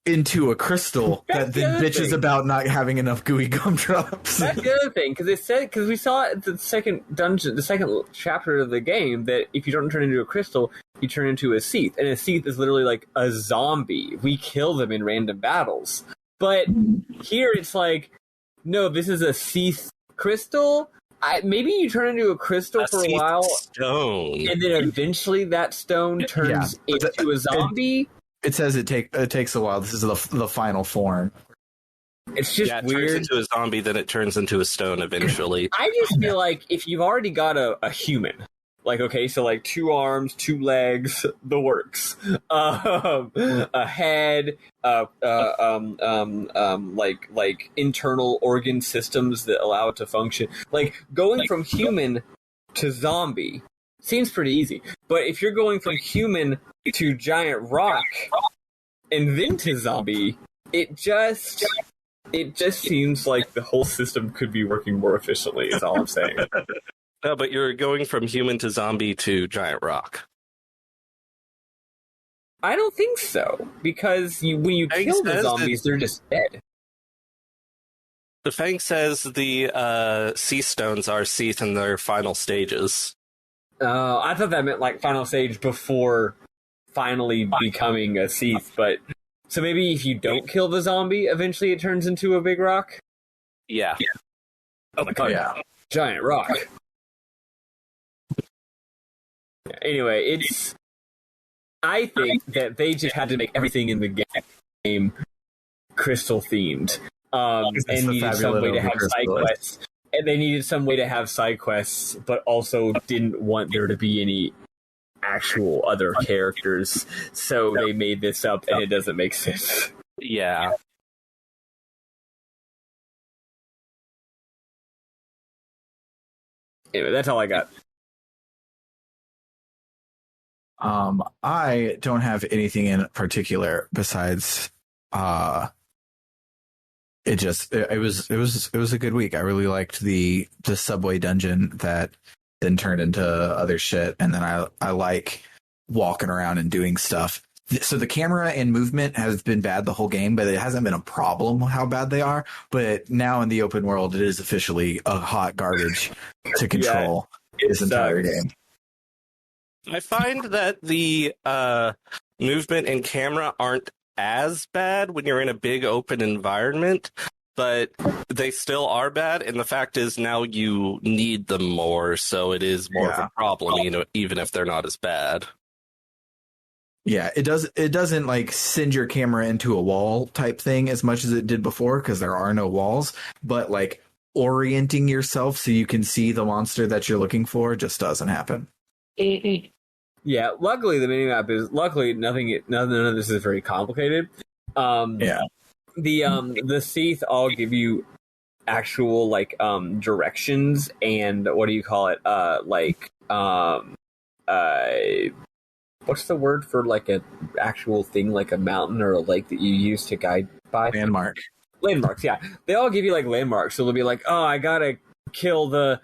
into a crystal that then bitches about not having enough gooey gumdrops. That's the other thing, because we saw at the second dungeon, the second chapter of the game, that if you don't turn into a crystal, you turn into a Seath, and a Seath is literally a zombie. We kill them in random battles. But here it's no, this is a Seath crystal. Maybe you turn into a crystal for a while, stone, and then eventually that stone turns into a zombie. It says it takes a while. This is the final form. It's just weird. It turns into a zombie, then it turns into a stone eventually. I just feel like if you've already got a human, Like, okay, so like 2 arms, 2 legs, the works. A head, like internal organ systems that allow it to function. Like, going from human to zombie seems pretty easy. But if you're going from human to giant rock and then to zombie, it just seems like the whole system could be working more efficiently, is all I'm saying. No, but you're going from human to zombie to giant rock. I don't think so, because when you kill the zombies, they're just dead. The Fang says the sea stones are Seath in their final stages. I thought that meant like final stage before finally becoming a Seath, but so maybe if you don't kill the zombie, eventually it turns into a big rock? Yeah. Oh my god, yeah. Giant rock. Anyway, I think that they just had to make everything in the game crystal themed. And needed some way to have side quests. And they needed some way to have side quests, but also didn't want there to be any actual other characters. So they made this up, and it doesn't make sense. Yeah. Anyway, that's all I got. I don't have anything in particular besides it was a good week. I really liked the subway dungeon that then turned into other shit, and then I like walking around and doing stuff. So the camera and movement has been bad the whole game, but it hasn't been a problem how bad they are. But now in the open world, it is officially a hot garbage to control this entire game. I find that the movement and camera aren't as bad when you're in a big open environment, but they still are bad. And the fact is now you need them more, so it is more of a problem, even if they're not as bad. Yeah, it doesn't like send your camera into a wall type thing as much as it did before, because there are no walls, but like orienting yourself so you can see the monster that you're looking for just doesn't happen. Yeah, luckily the minimap is none of this is very complicated. The Seath all give you actual like directions and what do you call it? What's the word for like a actual thing like a mountain or a lake that you use to guide by? Landmarks, yeah. They all give you like landmarks, so they'll be like, oh, I gotta kill the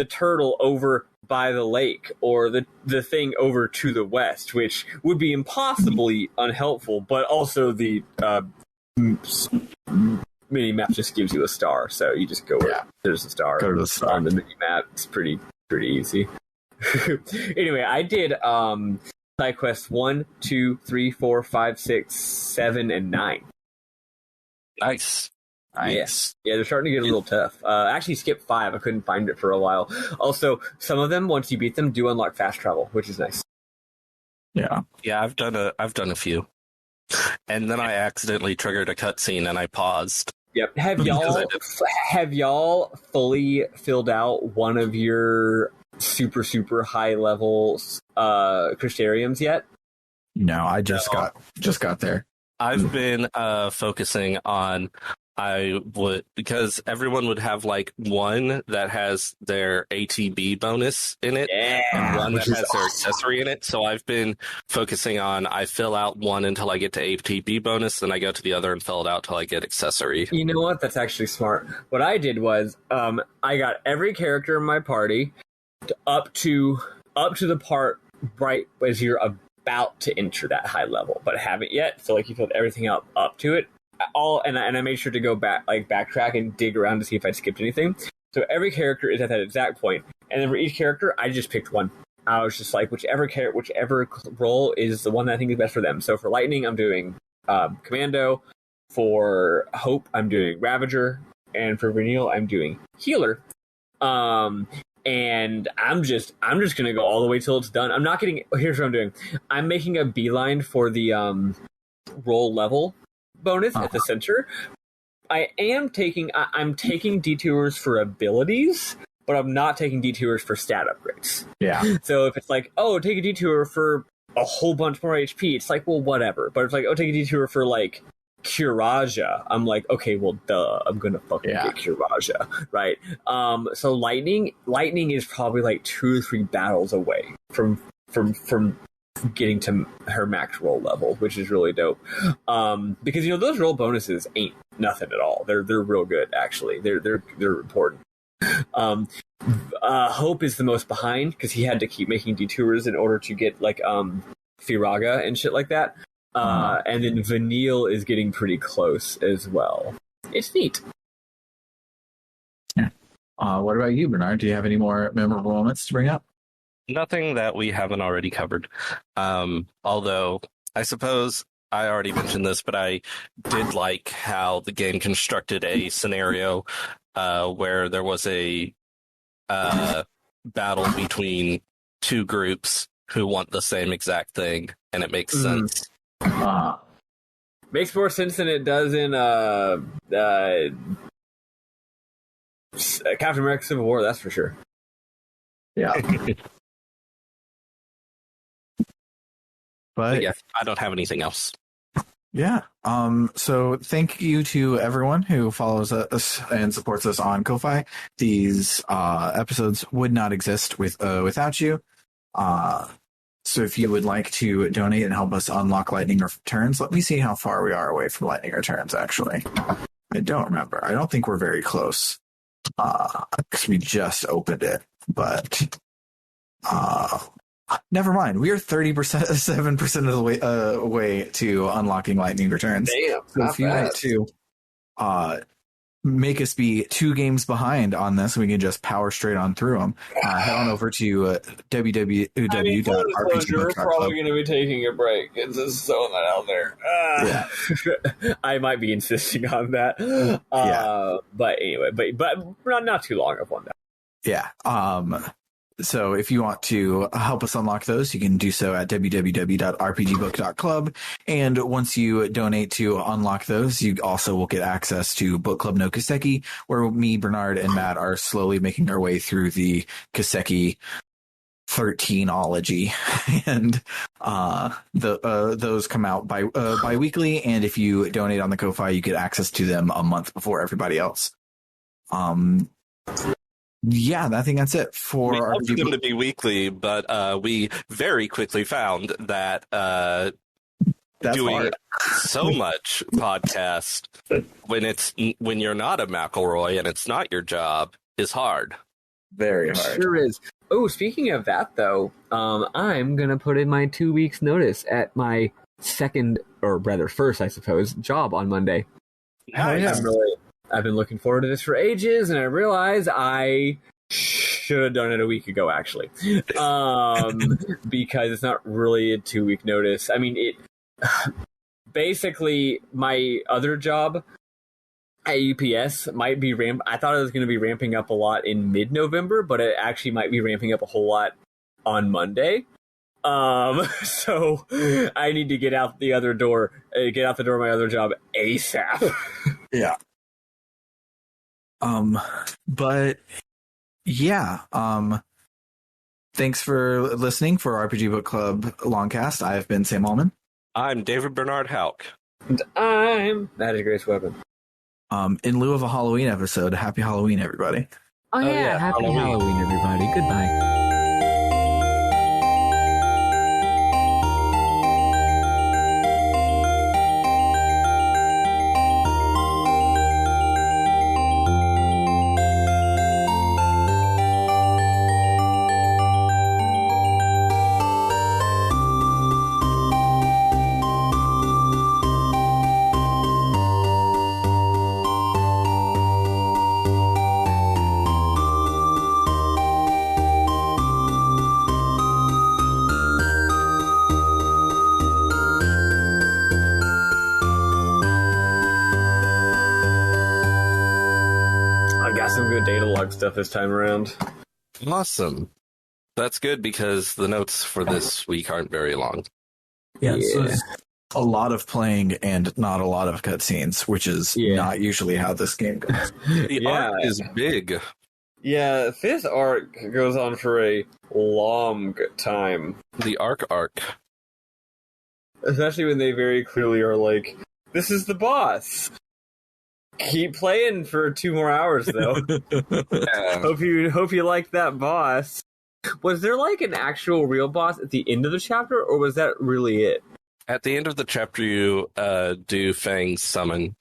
turtle over by the lake, or the thing over to the west, which would be impossibly unhelpful, but also the mini map just gives you a star, so you just go where there's a star. Go to the star on the mini map. It's pretty easy. Anyway, I did side quests 1, 2, 3, 4, 5, 6, 7, and 9. Nice. Yes. Yeah, they're starting to get a little tough. I actually skipped 5. I couldn't find it for a while. Also, some of them, once you beat them, do unlock fast travel, which is nice. Yeah. Yeah, I've done a few. And then I accidentally triggered a cutscene and I paused. Yep. Have y'all fully filled out one of your super high level Crystariums yet? No, I just got there. I've been focusing on because everyone would have like one that has their ATB bonus in it and one that has their accessory in it. So I've been focusing on I fill out one until I get to ATB bonus, then I go to the other and fill it out till I get accessory. You know what? That's actually smart. What I did was I got every character in my party up to the part right as you're about to enter that high level, but haven't yet. So like you filled everything up to it. And I made sure to go backtrack and dig around to see if I skipped anything. So every character is at that exact point, and then for each character, I just picked one. I was just like, whichever role is the one that I think is best for them. So for Lightning, I'm doing Commando. For Hope, I'm doing Ravager, and for Renil, I'm doing Healer. And I'm just gonna go all the way till it's done. I'm not getting. Here's what I'm doing. I'm making a beeline for the role level bonus at the center. I'm taking detours for abilities, but I'm not taking detours for stat upgrades. Yeah. So if it's like, oh, take a detour for a whole bunch more HP, it's like, well, whatever. But it's like, oh, take a detour for like Curaja. I'm like, okay, well, duh, I'm gonna fucking get Curaja, right? So lightning is probably like 2 or 3 battles away from getting to her max roll level, which is really dope. Because those roll bonuses ain't nothing at all. They're real good, actually. They're important. Hope is the most behind because he had to keep making detours in order to get like Firaga and shit like that. And then Vanille is getting pretty close as well. It's neat. Yeah. What about you, Bernard? Do you have any more memorable moments to bring up? Nothing that we haven't already covered. Although I suppose I already mentioned this, but I did like how the game constructed a scenario where there was a battle between 2 groups who want the same exact thing, and it makes sense. Makes more sense than it does in Captain America Civil War, that's for sure. Yeah. But yeah, I don't have anything else. Yeah. So thank you to everyone who follows us and supports us on Ko-Fi. These episodes would not exist without you. So if you would like to donate and help us unlock lightning returns, let me see how far we are away from lightning returns, actually. I don't remember. I don't think we're very close. Because we just opened it. But never mind. We are 7% of the way to unlocking lightning returns. Damn, so if you want to make us be 2 games behind on this, we can just power straight on through them. Head on over to www.rpgbook.club. We're probably going to be taking a break. It's just throwing that out there. I might be insisting on that. But anyway, but not too long of one. Yeah. So if you want to help us unlock those, you can do so at www.rpgbook.club. And once you donate to unlock those, you also will get access to Book Club no Kaseki, where me, Bernard, and Matt are slowly making our way through the Kaseki 13ology. And those come out bi-weekly. And if you donate on the Ko-Fi, you get access to them a month before everybody else. Yeah, I think that's it for we our wanted them to be weekly, but we very quickly found that doing hard. so much podcast when you're not a McElroy and it's not your job is hard. Very hard. Sure is. Oh, speaking of that, though, I'm gonna put in my 2 weeks notice at my first, I suppose, job on Monday. Nice. I've been looking forward to this for ages, and I realize I should have done it a week ago, actually, because it's not really a 2 week notice. I mean, basically my other job at UPS might be I thought it was going to be ramping up a lot in mid-November, but it actually might be ramping up a whole lot on Monday. So I need to get out the door of my other job ASAP. Yeah. But yeah, thanks for listening for RPG Book Club Longcast. I've been Sam Allman. I'm David Bernard Houck. And I'm Magic Grace Weapon. In lieu of a Halloween episode, happy Halloween, everybody. Oh yeah, happy Halloween, everybody. Goodbye. Stuff this time around. Awesome. That's good because the notes for this week aren't very long. Yeah. So a lot of playing and not a lot of cutscenes, which is not usually how this game goes. The art is big. Yeah, fifth arc goes on for a long time. The arc. Especially when they very clearly are like, this is the boss. Keep playing for 2 more hours, though. Yeah. Hope you like that boss. Was there like an actual real boss at the end of the chapter, or was that really it? At the end of the chapter, you do Fang's summon.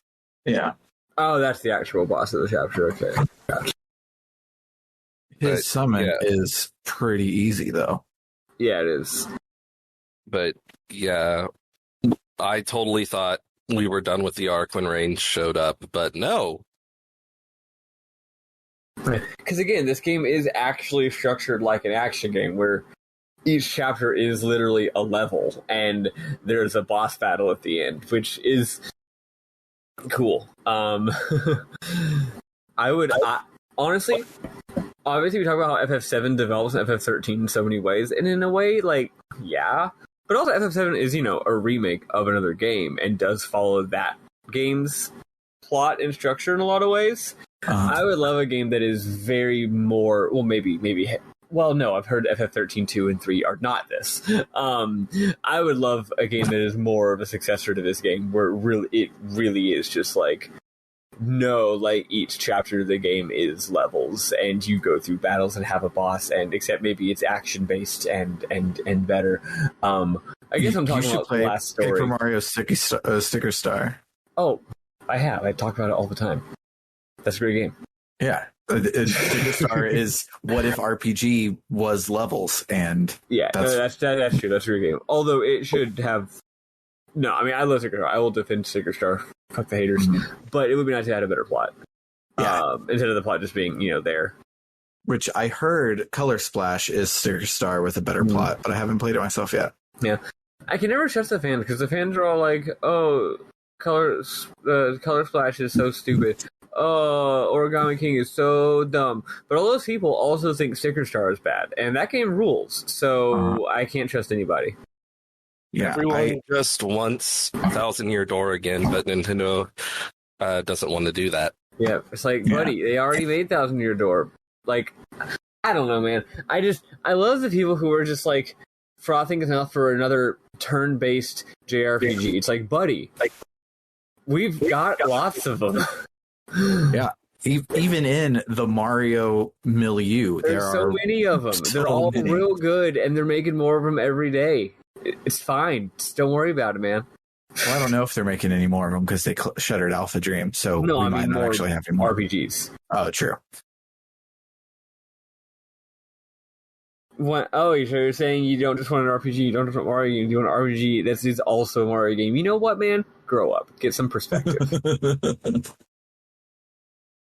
Yeah. Oh, that's the actual boss of the chapter. Okay. Gotcha. His summon is pretty easy, though. Yeah, it is. But yeah, I totally thought we were done with the arc when Range showed up, but no. Because again, this game is actually structured like an action game where each chapter is literally a level and there's a boss battle at the end, which is cool. Honestly, obviously we talk about how FF7 develops and FF13 in so many ways, and in a way, like, yeah, but also FF7 is, a remake of another game and does follow that game's plot and structure in a lot of ways. I would love a game that is very more, well, maybe, well, no, I've heard FF13 2 and 3 are not this. I would love a game that is more of a successor to this game, where it really is just like, no, like each chapter of the game is levels, and you go through battles and have a boss, and except maybe it's action based and better. I guess I'm talking about the last story. Paper Mario Sticker Star. Oh, I talk about it all the time. That's a great game. Yeah. Sticker Star is what if RPG was levels, and that's true. That's a great game. Although it should have. No, I mean, I love Sticker Star. I will defend Sticker Star. Fuck the haters. But it would be nice to add a better plot. Yeah. Instead of the plot just being, there. Which I heard Color Splash is Sticker Star with a better plot, but I haven't played it myself yet. Yeah. I can never trust the fans, because the fans are all like, oh, Color Splash is so stupid. Oh, Origami King is so dumb. But all those people also think Sticker Star is bad. And that game rules, so I can't trust anybody. Yeah, everyone just wants Thousand Year Door again, but Nintendo doesn't want to do that. Yeah, it's like, buddy, they already made Thousand Year Door. Like, I don't know, man. I love the people who are just like frothing his mouth for another turn-based JRPG. It's like, buddy, we've got lots of them. Yeah. Even in the Mario milieu, there's so many of them. They're all real good, and they're making more of them every day. It's fine. Just don't worry about it, man. Well, I don't know if they're making any more of them because they shuttered Alpha Dream, so we might not actually have any more RPGs. Oh, true. What? Oh, so you're saying you don't just want an RPG, you don't just want Mario game, you want an RPG that is also a Mario game. You know what, man? Grow up. Get some perspective.